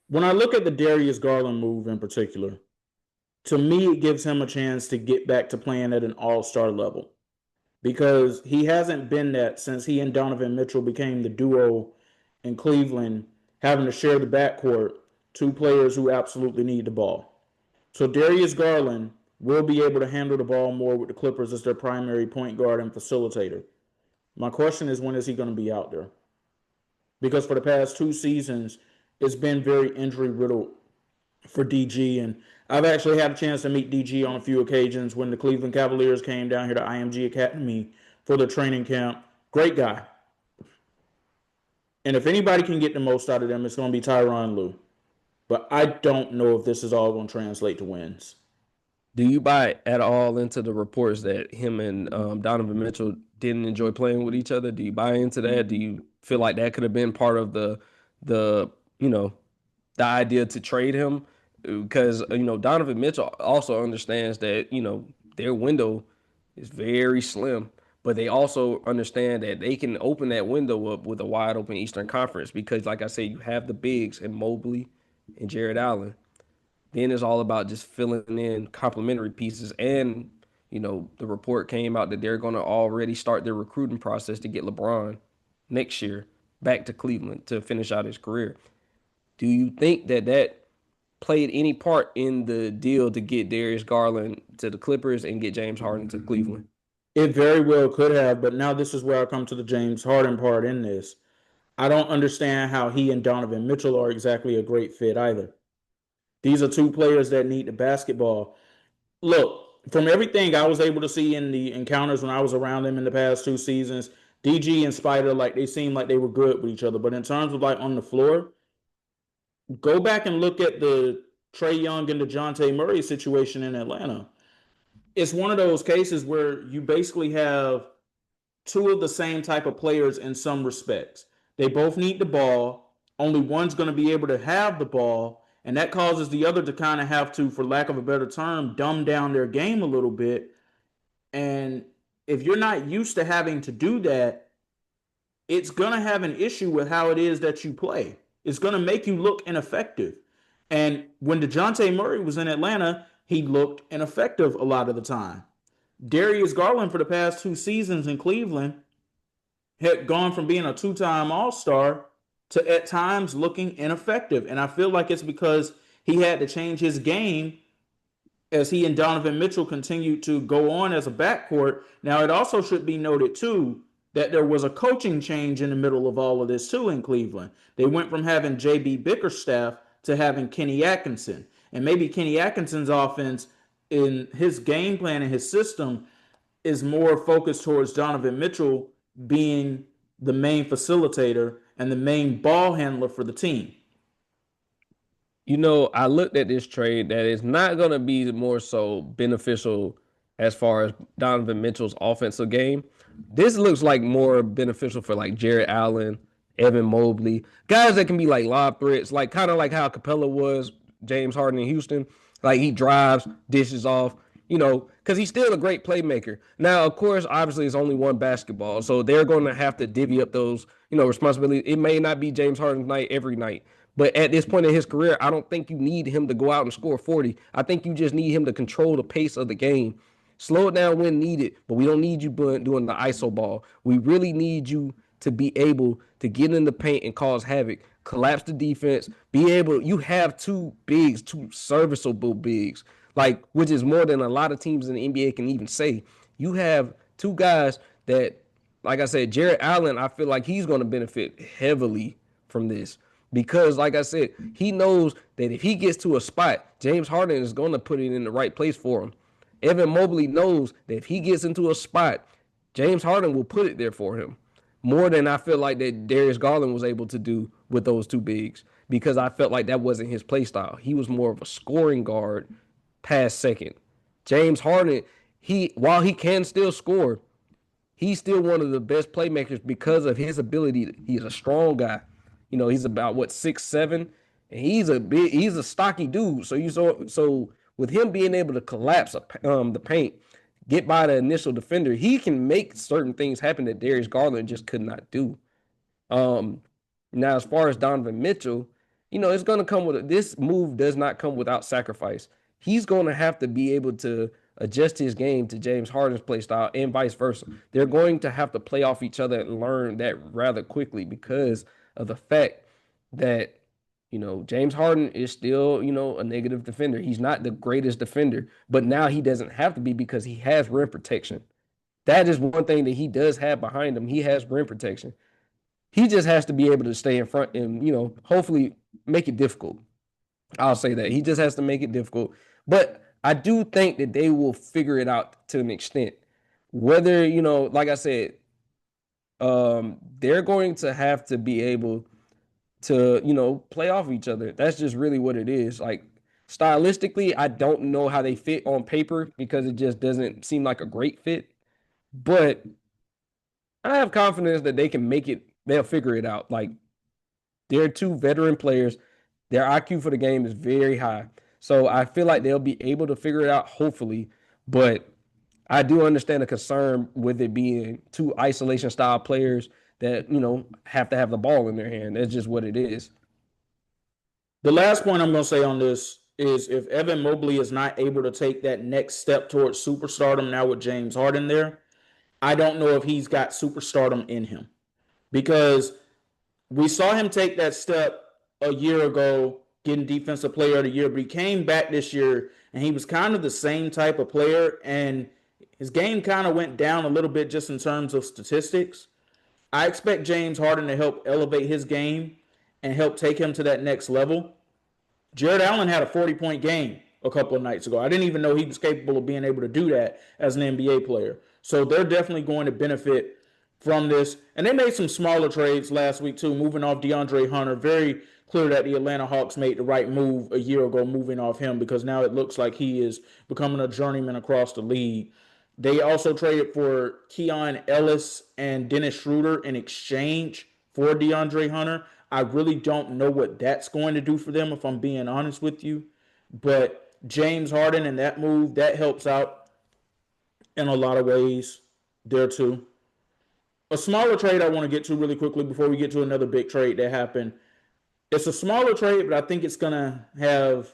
When I look at the Darius Garland move in particular, to me it gives him a chance to get back to playing at an all-star level, because he hasn't been that since he and Donovan Mitchell became the duo in Cleveland, having to share the backcourt, 2 players who absolutely need the ball. So Darius Garland will be able to handle the ball more with the Clippers as their primary point guard and facilitator. My question is, when is he going to be out there? Because for the past 2 seasons, it's been very injury riddled for DG. And I've actually had a chance to meet DG on a few occasions when the Cleveland Cavaliers came down here to IMG Academy for their training camp. Great guy. And if anybody can get the most out of them, it's going to be Tyronn Lue. But I don't know if this is all going to translate to wins. Do you buy at all into the reports that him and Donovan Mitchell didn't enjoy playing with each other? Do you buy into that? Do you feel like that could have been part of the idea to trade him? Because Donovan Mitchell also understands that their window is very slim, but they also understand that they can open that window up with a wide open Eastern Conference, because, like I said, you have the bigs in Mobley and Jared Allen. Then it's all about just filling in complementary pieces. And, the report came out that they're going to already start their recruiting process to get LeBron next year back to Cleveland to finish out his career. Do you think that played any part in the deal to get Darius Garland to the Clippers and get James Harden to Cleveland? It very well could have, but now this is where I come to the James Harden part in this. I don't understand how he and Donovan Mitchell are exactly a great fit either. These are 2 players that need the basketball. Look, from everything I was able to see in the encounters when I was around them in the past 2 seasons, DG and Spider, like, they seemed like they were good with each other. But in terms of like on the floor, go back and look at the Trae Young and DeJounte Murray situation in Atlanta. It's one of those cases where you basically have two of the same type of players in some respects. They both need the ball. Only one's going to be able to have the ball, and that causes the other to kind of have to, for lack of a better term, dumb down their game a little bit. And if you're not used to having to do that, it's going to have an issue with how it is that you play. It's going to make you look ineffective. And when DeJounte Murray was in Atlanta, he looked ineffective a lot of the time. Darius Garland, for the past 2 seasons in Cleveland, had gone from being a two-time All-Star to at times looking ineffective. And I feel like it's because he had to change his game as he and Donovan Mitchell continued to go on as a backcourt. Now, it also should be noted, too, that there was a coaching change in the middle of all of this, too, in Cleveland. They went from having J.B. Bickerstaff to having Kenny Atkinson. And maybe Kenny Atkinson's offense, in his game plan and his system, is more focused towards Donovan Mitchell being the main facilitator and the main ball handler for the team. I looked at this trade that is not going to be more so beneficial as far as Donovan Mitchell's offensive game. This looks like more beneficial for like Jared Allen, Evan Mobley, guys that can be like lob threats, like kind of like how Capella was, James Harden in Houston. Like he drives, dishes off, because he's still a great playmaker. Now, of course, obviously it's only one basketball, so they're going to have to divvy up those, responsibilities. It may not be James Harden's night every night. But at this point in his career, I don't think you need him to go out and score 40. I think you just need him to control the pace of the game. Slow it down when needed, but we don't need you doing the ISO ball. We really need you to be able to get in the paint and cause havoc, collapse the defense, you have two bigs, two serviceable bigs, which is more than a lot of teams in the NBA can even say. You have two guys that, like I said, Jared Allen, I feel like he's going to benefit heavily from this. Because, like I said, he knows that if he gets to a spot, James Harden is going to put it in the right place for him. Evan Mobley knows that if he gets into a spot, James Harden will put it there for him. More than I feel like that Darius Garland was able to do with those two bigs. Because I felt like that wasn't his play style. He was more of a scoring guard, pass second. James Harden, while he can still score, he's still one of the best playmakers because of his ability. He's a strong guy. He's about 6'7", and he's a stocky dude. So with him being able to collapse the paint, get by the initial defender, he can make certain things happen that Darius Garland just could not do. Now, as far as Donovan Mitchell, it's going to come with this move does not come without sacrifice. He's going to have to be able to adjust his game to James Harden's play style and vice versa. They're going to have to play off each other and learn that rather quickly because of the fact that, James Harden is still, a negative defender. He's not the greatest defender, but now he doesn't have to be because he has rim protection. That is one thing that he does have behind him. He has rim protection. He just has to be able to stay in front and, hopefully make it difficult. I'll say that. He just has to make it difficult. But I do think that they will figure it out to an extent. Whether, like I said, they're going to have to be able to, play off each other. That's just really what it is. Like, stylistically, I don't know how they fit on paper because it just doesn't seem like a great fit. But I have confidence that they can make it. They'll figure it out. Like, they're two veteran players. Their IQ for the game is very high. So I feel like they'll be able to figure it out, hopefully. But I do understand the concern with it being two isolation style players that, have to have the ball in their hand. That's just what it is. The last point I'm going to say on this is if Evan Mobley is not able to take that next step towards superstardom now with James Harden there, I don't know if he's got superstardom in him. Because we saw him take that step a year ago, getting Defensive Player of the Year, but he came back this year and he was kind of the same type of player, and his game kind of went down a little bit just in terms of statistics. I expect James Harden to help elevate his game and help take him to that next level. Jared Allen had a 40-point game a couple of nights ago. I didn't even know he was capable of being able to do that as an NBA player. So they're definitely going to benefit from this. And they made some smaller trades last week too, moving off DeAndre Hunter. Very clear that the Atlanta Hawks made the right move a year ago moving off him, because now it looks like he is becoming a journeyman across the league. They also traded for Keon Ellis and Dennis Schroeder in exchange for DeAndre Hunter. I really don't know what that's going to do for them, if I'm being honest with you. But James Harden and that move, that helps out in a lot of ways there too. A smaller trade I want to get to really quickly before we get to another big trade that happened. It's a smaller trade, but I think it's going to have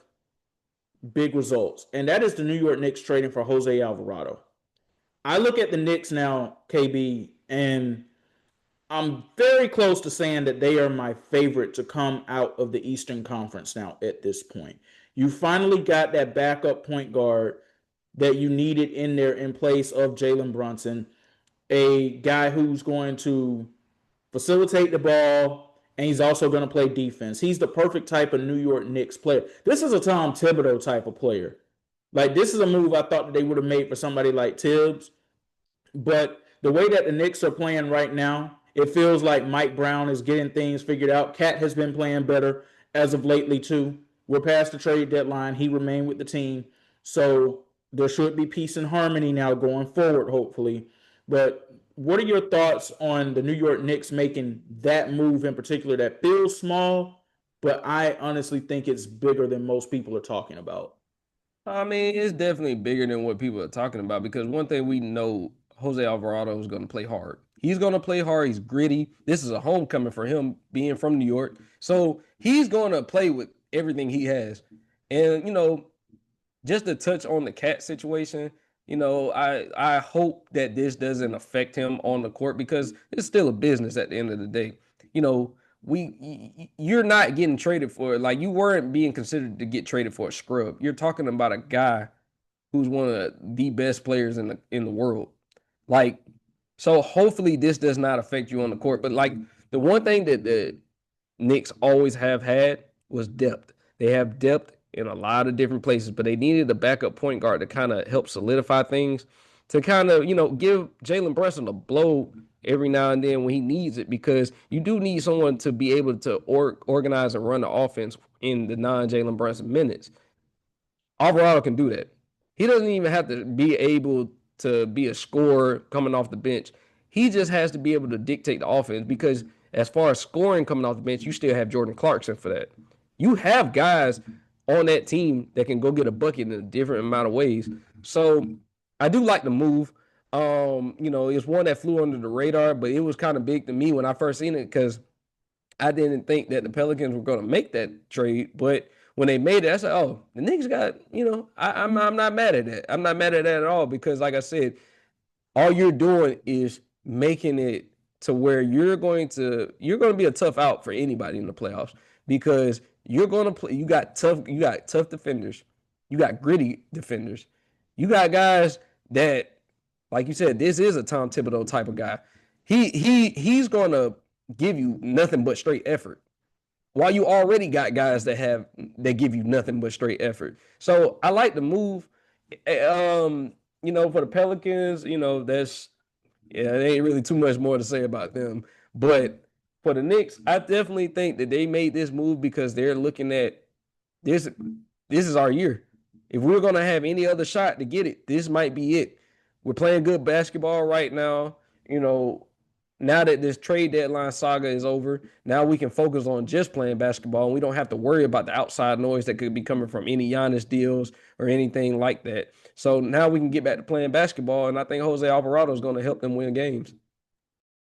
big results. And that is the New York Knicks trading for Jose Alvarado. I look at the Knicks now, KB, and I'm very close to saying that they are my favorite to come out of the Eastern Conference now at this point. You finally got that backup point guard that you needed in there in place of Jalen Brunson, a guy who's going to facilitate the ball, and he's also going to play defense. He's the perfect type of New York Knicks player. This is a Tom Thibodeau type of player. Like, this is a move I thought that they would have made for somebody like Tibbs. But the way that the Knicks are playing right now, it feels like Mike Brown is getting things figured out. Cat has been playing better as of lately, too. We're past the trade deadline. He remained with the team. So there should be peace and harmony now going forward, hopefully. But what are your thoughts on the New York Knicks making that move in particular that feels small, but I honestly think it's bigger than most people are talking about? I mean, it's definitely bigger than what people are talking about because one thing we know, Jose Alvarado is going to play hard. He's going to play hard. He's gritty. This is a homecoming for him being from New York. So he's going to play with everything he has. And, just to touch on the Cat situation, I hope that this doesn't affect him on the court because it's still a business at the end of the day. You're not getting traded for, like, you weren't being considered to get traded for a scrub. You're talking about a guy who's one of the best players in the world. Like, so hopefully this does not affect you on the court. But like the one thing that the Knicks always have had was depth. They have depth in a lot of different places, but they needed a backup point guard to kind of help solidify things, to kind of, give Jalen Brunson a blow every now and then when he needs it, because you do need someone to be able to organize and run the offense in the non-Jalen Brunson minutes. Alvarado can do that. He doesn't even have to be able to be a scorer coming off the bench. He just has to be able to dictate the offense because as far as scoring coming off the bench, you still have Jordan Clarkson for that. You have guys on that team that can go get a bucket in a different amount of ways. So I do like the move. It's one that flew under the radar, but it was kind of big to me when I first seen it because I didn't think that the Pelicans were going to make that trade. But when they made it, I said, oh, the Knicks got, I'm not mad at that. I'm not mad at that at all because, like I said, all you're doing is making it to where you're going to be a tough out for anybody in the playoffs because you're going to play. You got tough defenders. You got gritty defenders. You got guys that, like you said, this is a Tom Thibodeau type of guy. He's going to give you nothing but straight effort. While you already got guys that give you nothing but straight effort. So I like the move. For the Pelicans, there ain't really too much more to say about them. But for the Knicks, I definitely think that they made this move because they're looking at this. This is our year. If we're gonna have any other shot to get it, this might be it. We're playing good basketball right now. Now that this trade deadline saga is over, now we can focus on just playing basketball, and we don't have to worry about the outside noise that could be coming from any Giannis deals or anything like that. So now we can get back to playing basketball, and I think Jose Alvarado is going to help them win games.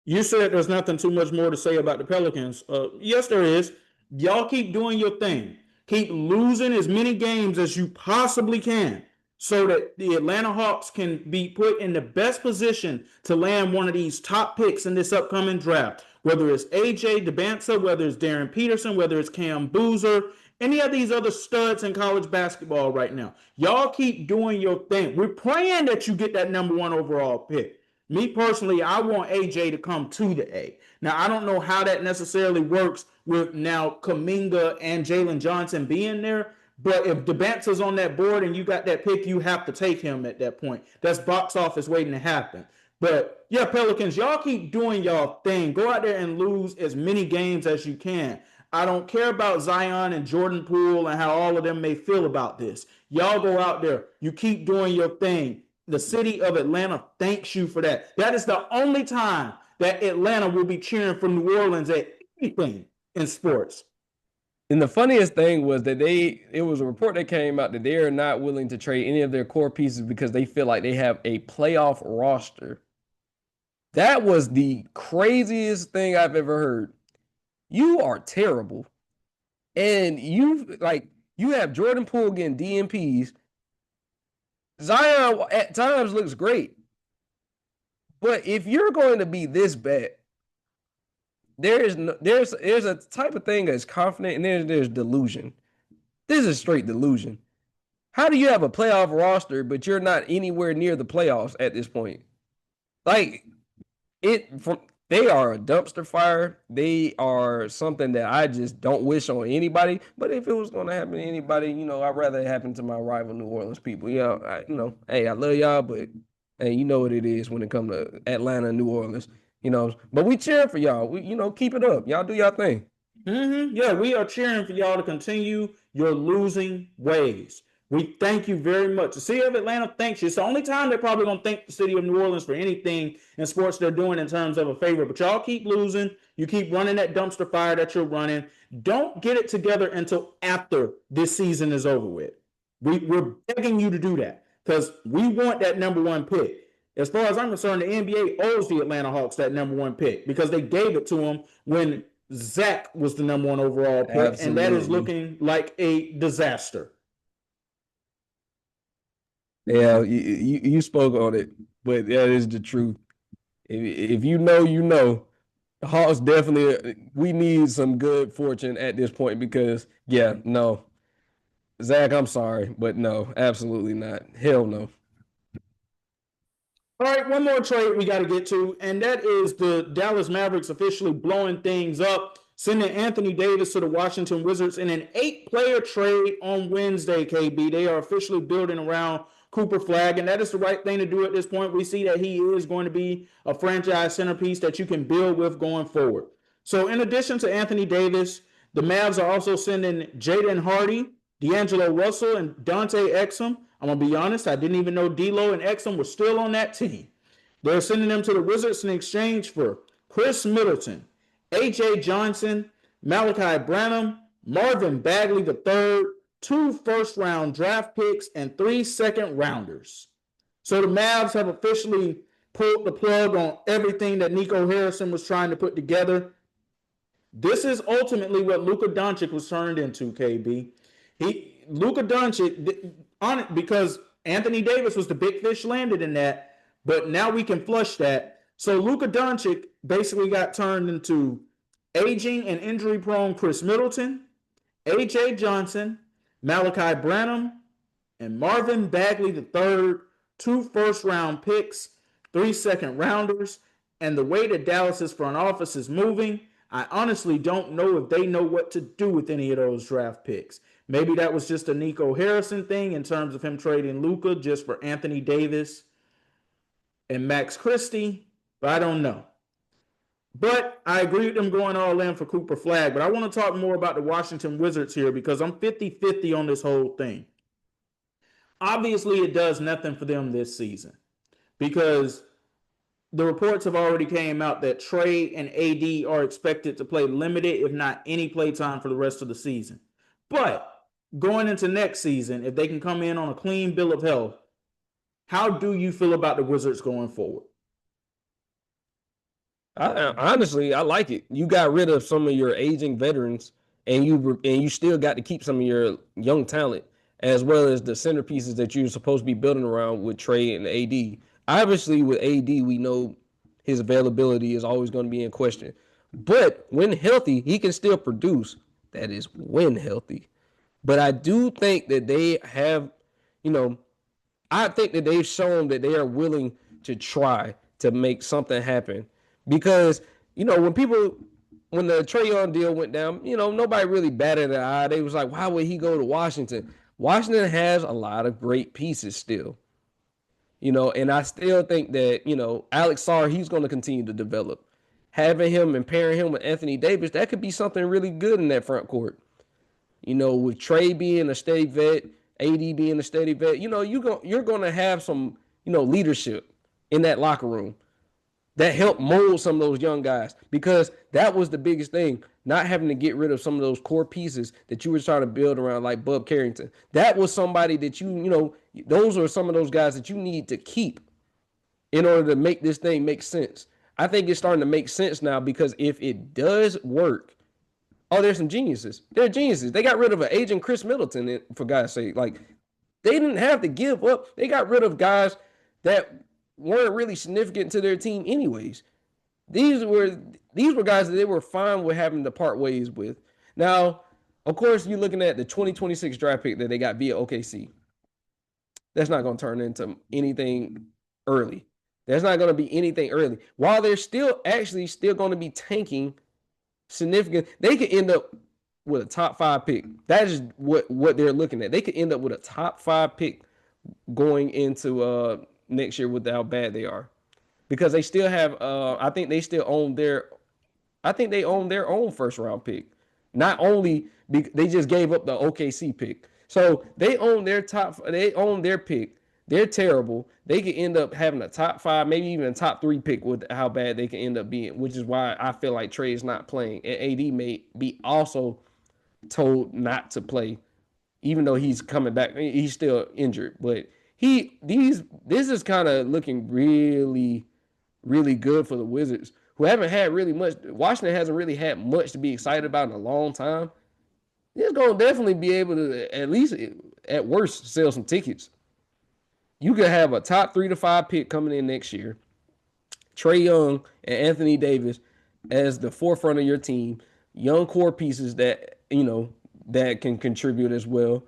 You said there's nothing too much more to say about the Pelicans. Yes, there is. Y'all keep doing your thing. Keep losing as many games as you possibly can so that the Atlanta Hawks can be put in the best position to land one of these top picks in this upcoming draft. Whether it's AJ DeBanza, whether it's Darren Peterson, whether it's Cam Boozer, any of these other studs in college basketball right now. Y'all keep doing your thing. We're praying that you get that number 1 overall pick. Me personally, I want AJ to come to the A. Now, I don't know how that necessarily works with now Kuminga and Jalen Johnson being there, but if DeBanza's on that board and you got that pick, you have to take him at that point. That's box office waiting to happen. But yeah, Pelicans, y'all keep doing y'all thing. Go out there and lose as many games as you can. I don't care about Zion and Jordan Poole and how all of them may feel about this. Y'all go out there. You keep doing your thing. the city of Atlanta thanks you for that. That is the only time that Atlanta will be cheering for New Orleans at anything in sports. And the funniest thing was that it was a report that came out that they are not willing to trade any of their core pieces because they feel like they have a playoff roster. That was the craziest thing I've ever heard. You are terrible. And you have Jordan Poole getting DNPs. Zion at times looks great. But if you're going to be this bad, there's a type of thing that's confident, and there's delusion. This is straight delusion. How do you have a playoff roster, but you're not anywhere near the playoffs at this point? Like they are a dumpster fire. They are something that I just don't wish on anybody. But if it was going to happen to anybody, I'd rather it happen to my rival New Orleans people. Hey, I love y'all, but hey, you know what it is when it comes to Atlanta, New Orleans. But we cheering for y'all. We, keep it up. Y'all do y'all thing. Yeah, we are cheering for y'all to continue your losing ways. We thank you very much. The city of Atlanta thanks you. It's the only time they're probably going to thank the city of New Orleans for anything in sports they're doing in terms of a favor. But y'all keep losing. You keep running that dumpster fire that you're running. Don't get it together until after this season is over with. We're begging you to do that because we want that number one pick. As far as I'm concerned, the NBA owes the Atlanta Hawks that number one pick because they gave it to them when Zach was the number one overall pick. Absolutely. And that is looking like a disaster. Yeah, you spoke on it, but that is the truth. If you know, you know. The Hawks definitely, we need some good fortune at this point because, no. Zach, I'm sorry, but no, absolutely not. Hell no. All right, one more trade we got to get to, and that is the Dallas Mavericks officially blowing things up, sending Anthony Davis to the Washington Wizards in an 8-player trade on Wednesday, KB. They are officially building around Cooper Flagg, and that is the right thing to do at this point. We see that he is going to be a franchise centerpiece that you can build with going forward. So in addition to Anthony Davis, the Mavs are also sending Jaden Hardy, D'Angelo Russell, and Dante Exum. I'm going to be honest, I didn't even know D'Lo and Exum were still on that team. They're sending them to the Wizards in exchange for Chris Middleton, A.J. Johnson, Malachi Branham, Marvin Bagley III, 2 first-round draft picks, and 3 second-rounders. So the Mavs have officially pulled the plug on everything that Nico Harrison was trying to put together. This is ultimately what Luka Doncic was turned into, KB. Luka Doncic, because Anthony Davis was the big fish landed in that, but now we can flush that. So Luka Doncic basically got turned into aging and injury-prone Chris Middleton, A.J. Johnson, Malachi Branham, and Marvin Bagley III, 2 first-round picks, 3 second-rounders, and the way that Dallas's front office is moving, I honestly don't know if they know what to do with any of those draft picks. Maybe that was just a Nico Harrison thing in terms of him trading Luka just for Anthony Davis and Max Christie, but I don't know. But I agree with them going all in for Cooper Flagg. But I want to talk more about the Washington Wizards here because I'm 50-50 on this whole thing. Obviously, it does nothing for them this season because the reports have already came out that Trey and AD are expected to play limited, if not any play time for the rest of the season. But going into next season, if they can come in on a clean bill of health, how do you feel about the Wizards going forward? Honestly, I like it. You got rid of some of your aging veterans, and you still got to keep some of your young talent, as well as the centerpieces that you're supposed to be building around with Trey and AD. Obviously, with AD, we know his availability is always going to be in question. But when healthy, he can still produce. That is when healthy. But I do think that they have, I think that they've shown that they are willing to try to make something happen. Because, when the Trae Young deal went down, nobody really batted an eye. They was like, why would he go to Washington? Washington has a lot of great pieces still. And I still think that, Alex Sarr, he's going to continue to develop. Having him and pairing him with Anthony Davis, that could be something really good in that front court. With Trey being a steady vet, AD being a steady vet, you're going to have some leadership in that locker room that helped mold some of those young guys, because that was the biggest thing, not having to get rid of some of those core pieces that you were trying to build around, like Bub Carrington. That was somebody that those are some of those guys that you need to keep in order to make this thing make sense. I think it's starting to make sense now, because if it does work, there's some geniuses. They're geniuses. They got rid of an agent Chris Middleton, for God's sake. Like, they didn't have to give up. They got rid of guys that weren't really significant to their team anyways. These were guys that they were fine with having to part ways with. Now, of course, you're looking at the 2026 draft pick that they got via OKC. That's not going to turn into anything early. There's not going to be anything early. While they're still going to be tanking significant, they could end up with a top 5 pick. That is what they're looking at. They could end up with a top 5 pick going into next year with how bad they are, because they still have I think they own their own first round pick. Not only they just gave up the OKC pick, so they own their pick. They're terrible. They could end up having a top 5, maybe even a top 3 pick with how bad they can end up being, which is why I feel like Trey is not playing, and AD may be also told not to play, even though he's coming back. He's still injured, but this is kind of looking really, really good for the Wizards, who haven't had really much. Washington hasn't really had much to be excited about in a long time. It's going to definitely be able to, at least at worst, sell some tickets. You could have a top 3 to 5 pick coming in next year, Trae Young and Anthony Davis as the forefront of your team, young core pieces that can contribute as well.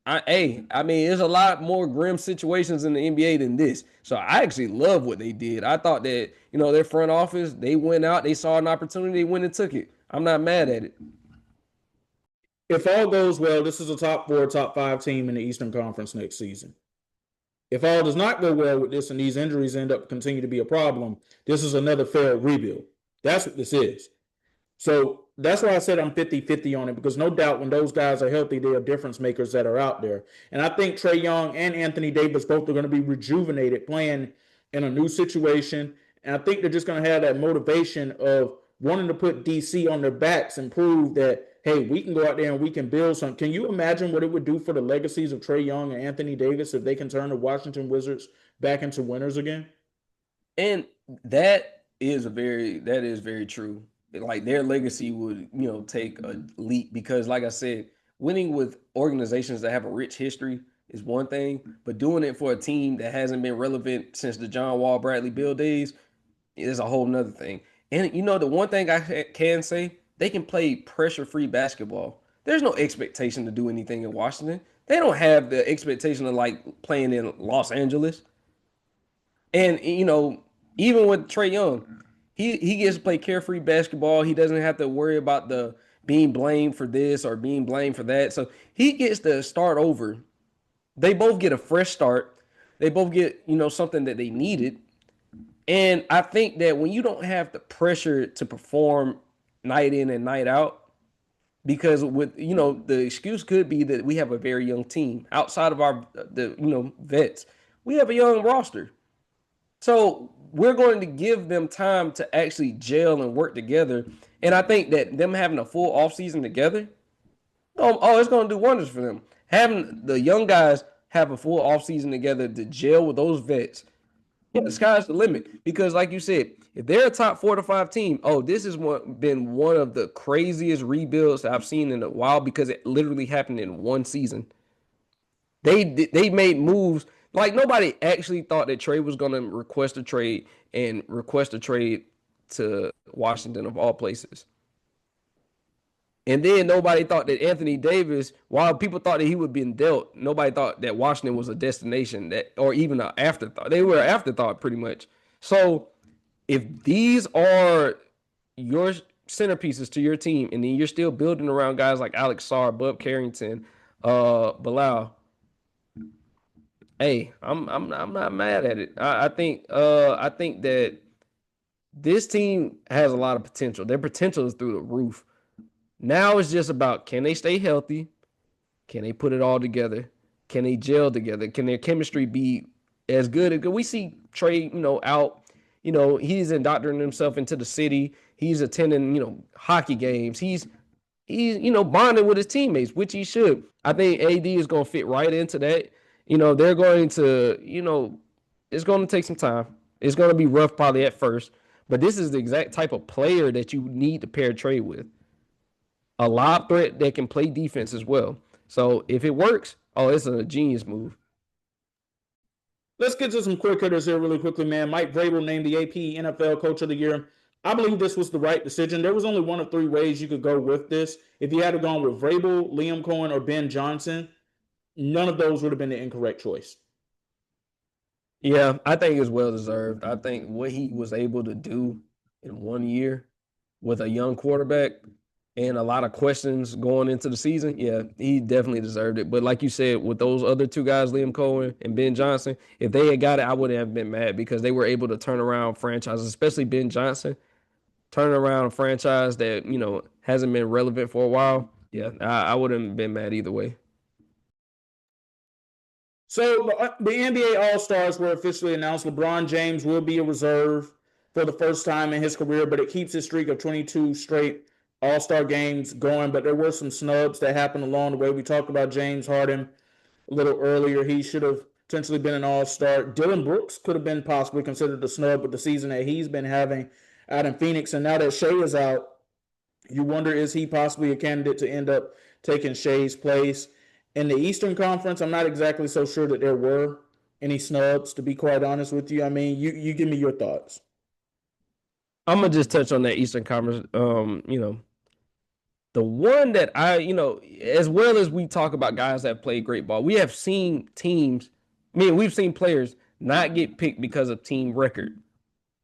I mean, there's a lot more grim situations in the NBA than this. So I actually love what they did. I thought that, their front office, they went out, they saw an opportunity, they went and took it. I'm not mad at it. If all goes well, this is a top 4, top 5 team in the Eastern Conference next season. If all does not go well with this and these injuries end up continue to be a problem, this is another failed rebuild. That's what this is. So that's why I said I'm 50-50 on it, because no doubt when those guys are healthy, they are difference makers that are out there. And I think Trae Young and Anthony Davis both are going to be rejuvenated playing in a new situation. And I think they're just going to have that motivation of wanting to put DC on their backs and prove that, hey, we can go out there and we can build something. Can you imagine what it would do for the legacies of Trae Young and Anthony Davis if they can turn the Washington Wizards back into winners again? And that is very true. Like, their legacy would, take a leap, because, like I said, winning with organizations that have a rich history is one thing, but doing it for a team that hasn't been relevant since the John Wall, Bradley Beal days is a whole nother thing. And the one thing I can say, they can play pressure-free basketball. There's no expectation to do anything in Washington. They don't have the expectation of, like, playing in Los Angeles. And, even with Trae Young, he gets to play carefree basketball. He doesn't have to worry about the being blamed for this or being blamed for that. So he gets to start over. They both get a fresh start. They both get, something that they needed. And I think that when you don't have the pressure to perform night in and night out, because with, the excuse could be that we have a very young team outside of the vets. We have a young roster. So we're going to give them time to actually gel and work together. And I think that them having a full offseason together, it's going to do wonders for them. Having the young guys have a full offseason together to gel with those vets, the sky's the limit. Because, like you said, if they're a top 4 to 5 team, this has been one of the craziest rebuilds I've seen in a while, because it literally happened in one season. They made moves. Like, nobody actually thought that Trey was going to request a trade to Washington, of all places. And then nobody thought that Anthony Davis, while people thought that he would be dealt, nobody thought that Washington was a destination, or even an afterthought. They were an afterthought, pretty much. So if these are your centerpieces to your team, and then you're still building around guys like Alex Sarr, Bub Carrington, Bilal, hey, I'm not mad at it. I think that this team has a lot of potential. Their potential is through the roof. Now it's just about, can they stay healthy? Can they put it all together? Can they gel together? Can their chemistry be as good as we see Trey, out. He's indoctrinating himself into the city. He's attending, hockey games. He's bonding with his teammates, which he should. I think AD is going to fit right into that. They're going to, it's going to take some time. It's going to be rough probably at first, but this is the exact type of player that you need to pair Trey with. A lob threat that can play defense as well. So if it works, it's a genius move. Let's get to some quick hitters here really quickly, man. Mike Vrabel named the AP NFL Coach of the Year. I believe this was the right decision. There was only one of three ways you could go with this. If you had gone with Vrabel, Liam Cohen, or Ben Johnson, none of those would have been the incorrect choice. Yeah, I think it's well deserved. I think what he was able to do in 1 year with a young quarterback and a lot of questions going into the season, yeah, he definitely deserved it. But like you said, with those other two guys, Liam Cohen and Ben Johnson, if they had got it, I wouldn't have been mad because they were able to turn around franchises, especially Ben Johnson, turning around a franchise that, hasn't been relevant for a while. Yeah, I wouldn't have been mad either way. So the NBA All-Stars were officially announced. LeBron James will be a reserve for the first time in his career, but it keeps his streak of 22 straight All-Star games going. But there were some snubs that happened along the way. We talked about James Harden a little earlier. He should have potentially been an All-Star. Dylan Brooks could have been possibly considered a snub with the season that he's been having out in Phoenix. And now that Shea is out, you wonder, is he possibly a candidate to end up taking Shea's place? In the Eastern Conference, I'm not exactly so sure that there were any snubs, to be quite honest with you. I mean, you give me your thoughts. I'm gonna just touch on that Eastern Conference. The one that as well as we talk about guys that play great ball, we have seen teams. We've seen players not get picked because of team record.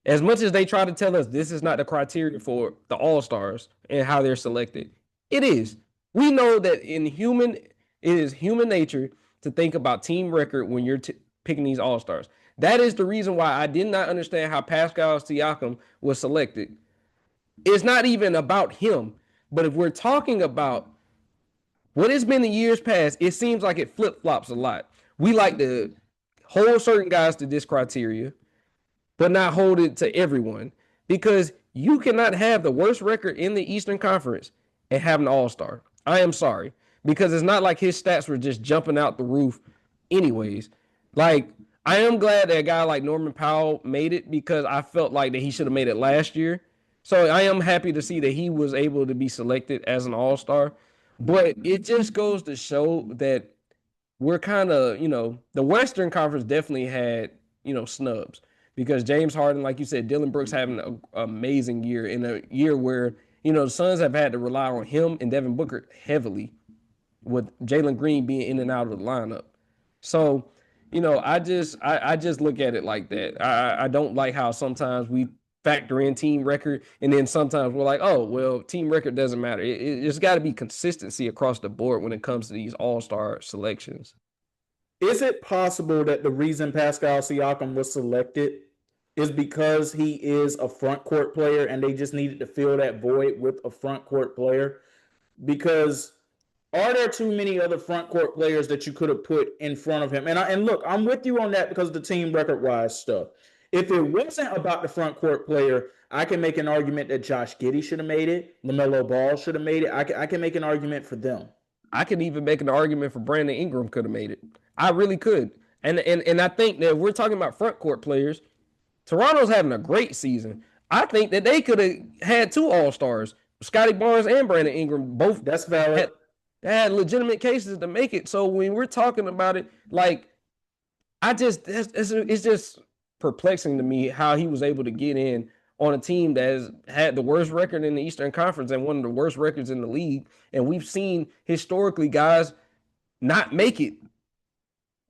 As much as they try to tell us this is not the criteria for the All-Stars and how they're selected, it is. We know that it is human nature to think about team record when you're picking these All-Stars. That is the reason why I did not understand how Pascal Siakam was selected. It's not even about him, but if we're talking about what has been in years past, it seems like it flip-flops a lot. We like to hold certain guys to this criteria, but not hold it to everyone, because you cannot have the worst record in the Eastern Conference and have an All-Star. I am sorry, because it's not like his stats were just jumping out the roof anyways. Like, I am glad that a guy like Norman Powell made it, because I felt like that he should have made it last year. So I am happy to see that he was able to be selected as an All-Star. But it just goes to show that we're kind of, the Western Conference definitely had, snubs. Because James Harden, like you said, Dylan Brooks having an amazing year in a year where, the Suns have had to rely on him and Devin Booker heavily, with Jalen Green being in and out of the lineup. So, I just look at it like that. I don't like how sometimes we factor in team record, and then sometimes we're like, oh, well, team record doesn't matter. It's got to be consistency across the board when it comes to these All-Star selections. Is it possible that the reason Pascal Siakam was selected is because he is a front court player and they just needed to fill that void with a front court player? Because are there too many other front court players that you could have put in front of him? And look, I'm with you on that because of the team record wise stuff. If it wasn't about the front court player, I can make an argument that Josh Giddey should have made it. LaMelo Ball should have made it. I can make an argument for them. I could even make an argument for Brandon Ingram could have made it. I really could. And I think that if we're talking about front court players, Toronto's having a great season. I think that they could have had two All-Stars, Scotty Barnes and Brandon Ingram. Both That's valid. had legitimate cases to make it. So when we're talking about it, like, it's just perplexing to me how he was able to get in on a team that has had the worst record in the Eastern Conference and one of the worst records in the league. And we've seen historically guys not make it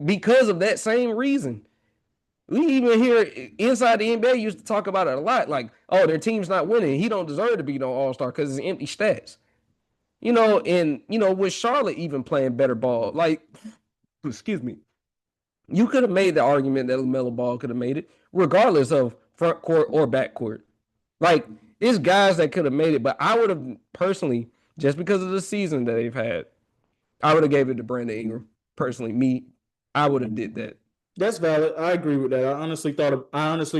because of that same reason. We even hear inside the NBA used to talk about it a lot, like, oh, their team's not winning. He don't deserve to be no All-Star because it's empty stats. With Charlotte even playing better ball, like, excuse me, you could have made the argument that LaMelo Ball could have made it, regardless of front court or back court. Like, it's guys that could have made it, but I would have personally, just because of the season that they've had, I would have gave it to Brandon Ingram. Personally, I would have did that. That's valid. I agree with that. I honestly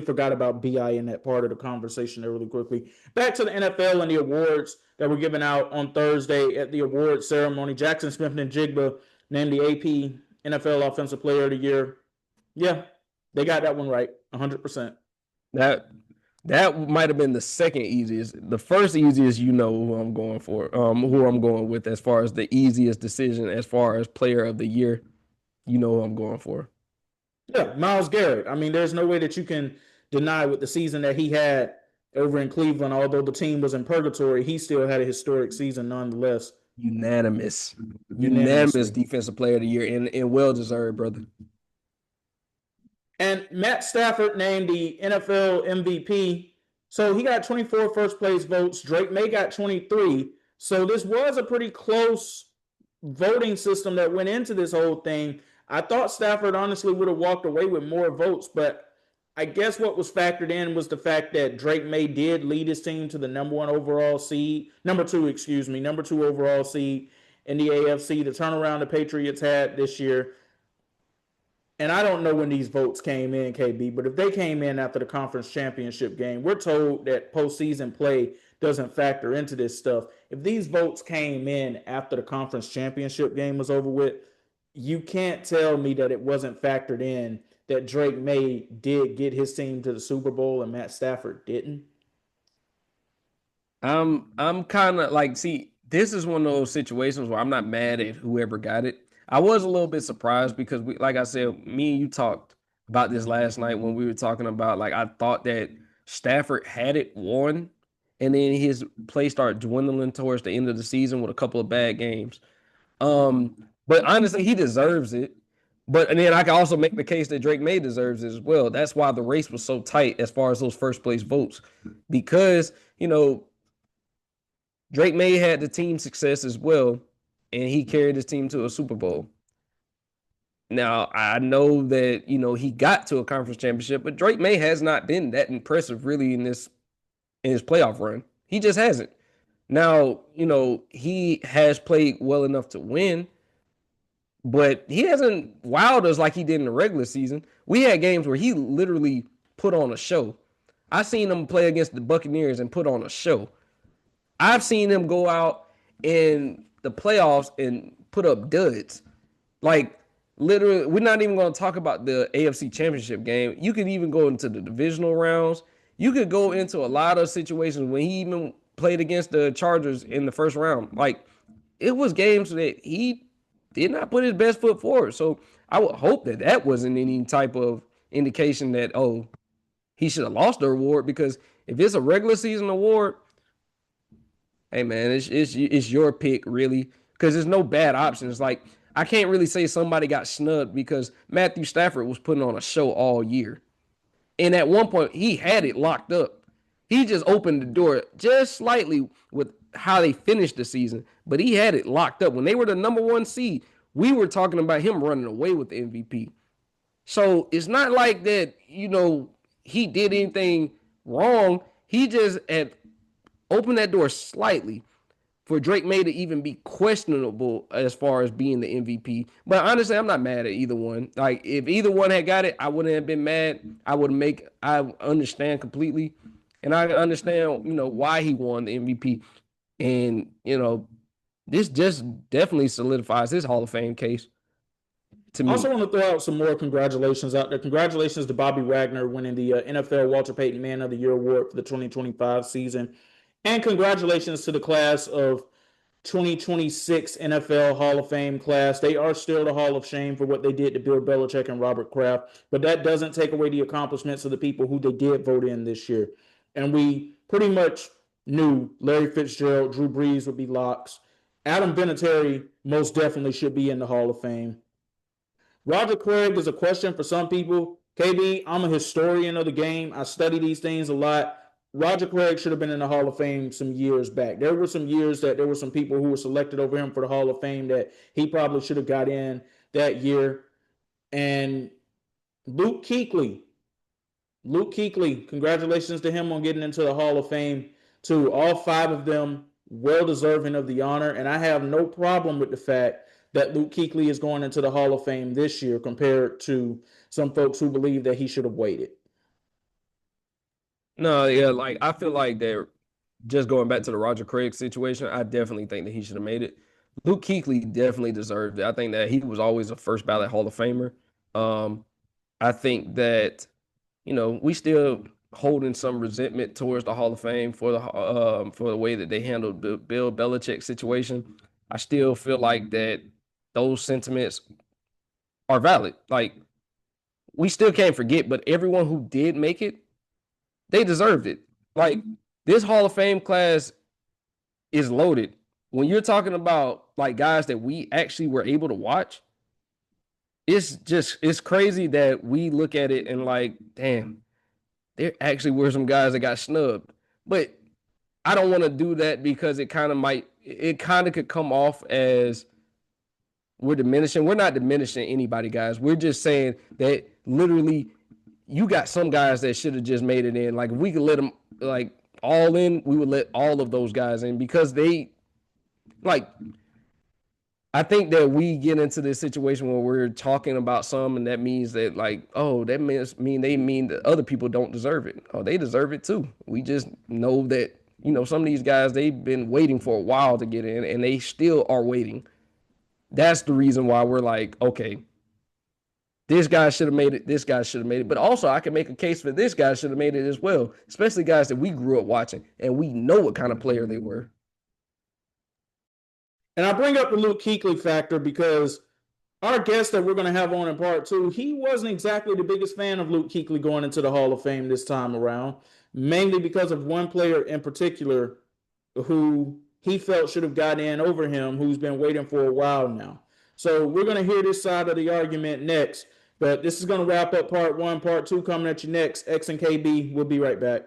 forgot about BI in that part of the conversation there really quickly. Back to the NFL and the awards that were given out on Thursday at the awards ceremony. Jackson Smith and Jigba named the AP NFL Offensive Player of the Year. Yeah, they got that one right, 100%. That might have been the second easiest. The first easiest, who I'm going for, who I'm going with as far as the easiest decision as far as player of the year. Who I'm going for. Yeah, Myles Garrett. I mean, there's no way that you can deny with the season that he had over in Cleveland. Although the team was in purgatory, he still had a historic season nonetheless. Unanimous Unanimously. defensive player of the year and well deserved, brother. And Matt Stafford named the NFL MVP. So he got 24 first place votes. Drake May got 23. So this was a pretty close voting system that went into this whole thing. I thought Stafford honestly would have walked away with more votes, but I guess what was factored in was the fact that Drake May did lead his team to the number two overall seed in the AFC, the turnaround the Patriots had this year. And I don't know when these votes came in, KB, but if they came in after the conference championship game, we're told that postseason play doesn't factor into this stuff. If these votes came in after the conference championship game was over with, you can't tell me that it wasn't factored in that Drake May did get his team to the Super Bowl and Matt Stafford didn't. I'm kind of like, see, this is one of those situations where I'm not mad at whoever got it. I was a little bit surprised because like I said, me and you talked about this last night when we were talking about, like, I thought that Stafford had it won, and then his play started dwindling towards the end of the season with a couple of bad games. But honestly, he deserves it. And then I can also make the case that Drake May deserves it as well. That's why the race was so tight as far as those first place votes, because Drake May had the team success as well, and he carried his team to a Super Bowl. Now, I know that, he got to a conference championship, but Drake May has not been that impressive really in his playoff run. He just hasn't. Now, he has played well enough to win, but he hasn't wowed us like he did in the regular season. We had games where he literally put on a show. I seen him play against the Buccaneers and put on a show. I've seen him go out in the playoffs and put up duds. Like, literally, we're not even going to talk about the AFC Championship game. You could even go into the divisional rounds. You could go into a lot of situations when he even played against the Chargers in the first round. Like, it was games that he did not put his best foot forward. So I would hope that that wasn't any type of indication that, he should have lost the award, because if it's a regular season award, hey man, it's your pick really, because there's no bad options. Like, I can't really say somebody got snubbed because Matthew Stafford was putting on a show all year, and at one point he had it locked up. He just opened the door just slightly with how they finished the season, but he had it locked up. When they were the number one seed, we were talking about him running away with the MVP. So it's not like that, he did anything wrong. He just had opened that door slightly for Drake May to even be questionable as far as being the MVP. But honestly, I'm not mad at either one. Like, if either one had got it, I wouldn't have been mad. I understand completely. And I understand, why he won the MVP. And, this just definitely solidifies his Hall of Fame case to me. I also want to throw out some more congratulations out there. Congratulations to Bobby Wagner winning the NFL Walter Payton Man of the Year award for the 2025 season. And congratulations to the class of 2026 NFL Hall of Fame class. They are still the Hall of Shame for what they did to Bill Belichick and Robert Kraft, but that doesn't take away the accomplishments of the people who they did vote in this year. And we pretty much knew Larry Fitzgerald, Drew Brees would be locks. Adam Vinatieri most definitely should be in the Hall of Fame. Roger Craig is a question for some people. KB, I'm a historian of the game. I study these things a lot. Roger Craig should have been in the Hall of Fame some years back. There were some years that there were some people who were selected over him for the Hall of Fame that he probably should have got in that year. And Luke Kuechly, congratulations to him on getting into the Hall of Fame too. All five of them well deserving of the honor. And I have no problem with the fact that Luke Kuechly is going into the Hall of Fame this year compared to some folks who believe that he should have waited. No, yeah, like I feel like they're just going back to the Roger Craig situation. I definitely think that he should have made it. Luke Kuechly definitely deserved it. I think that he was always a first ballot Hall of Famer. Um, I think that we still holding some resentment towards the Hall of Fame for the way that they handled Bill Belichick situation. I still feel like that those sentiments are valid. Like we still can't forget, but everyone who did make it, they deserved it. Like this Hall of Fame class is loaded. When you're talking about like guys that we actually were able to watch, it's crazy that we look at it and like, damn, there actually were some guys that got snubbed. But I don't want to do that because it kind of could come off as we're diminishing. We're not diminishing anybody, guys. We're just saying that literally you got some guys that should have just made it in. Like if we could let them like all in, we would let all of those guys in because they like I think that we get into this situation where we're talking about some, and that means that like, oh, that mean that other people don't deserve it. Oh, they deserve it too. We just know that some of these guys they've been waiting for a while to get in, and they still are waiting. That's the reason why we're like, okay, this guy should have made it. This guy should have made it. But also, I can make a case for this guy should have made it as well, especially guys that we grew up watching and we know what kind of player they were. And I bring up the Luke Kuechly factor because our guest that we're going to have on in part two, he wasn't exactly the biggest fan of Luke Kuechly going into the Hall of Fame this time around, mainly because of one player in particular who he felt should have got in over him, who's been waiting for a while now. So we're going to hear this side of the argument next. But this is going to wrap up part one. Part two coming at you next. X and KB, we'll be right back.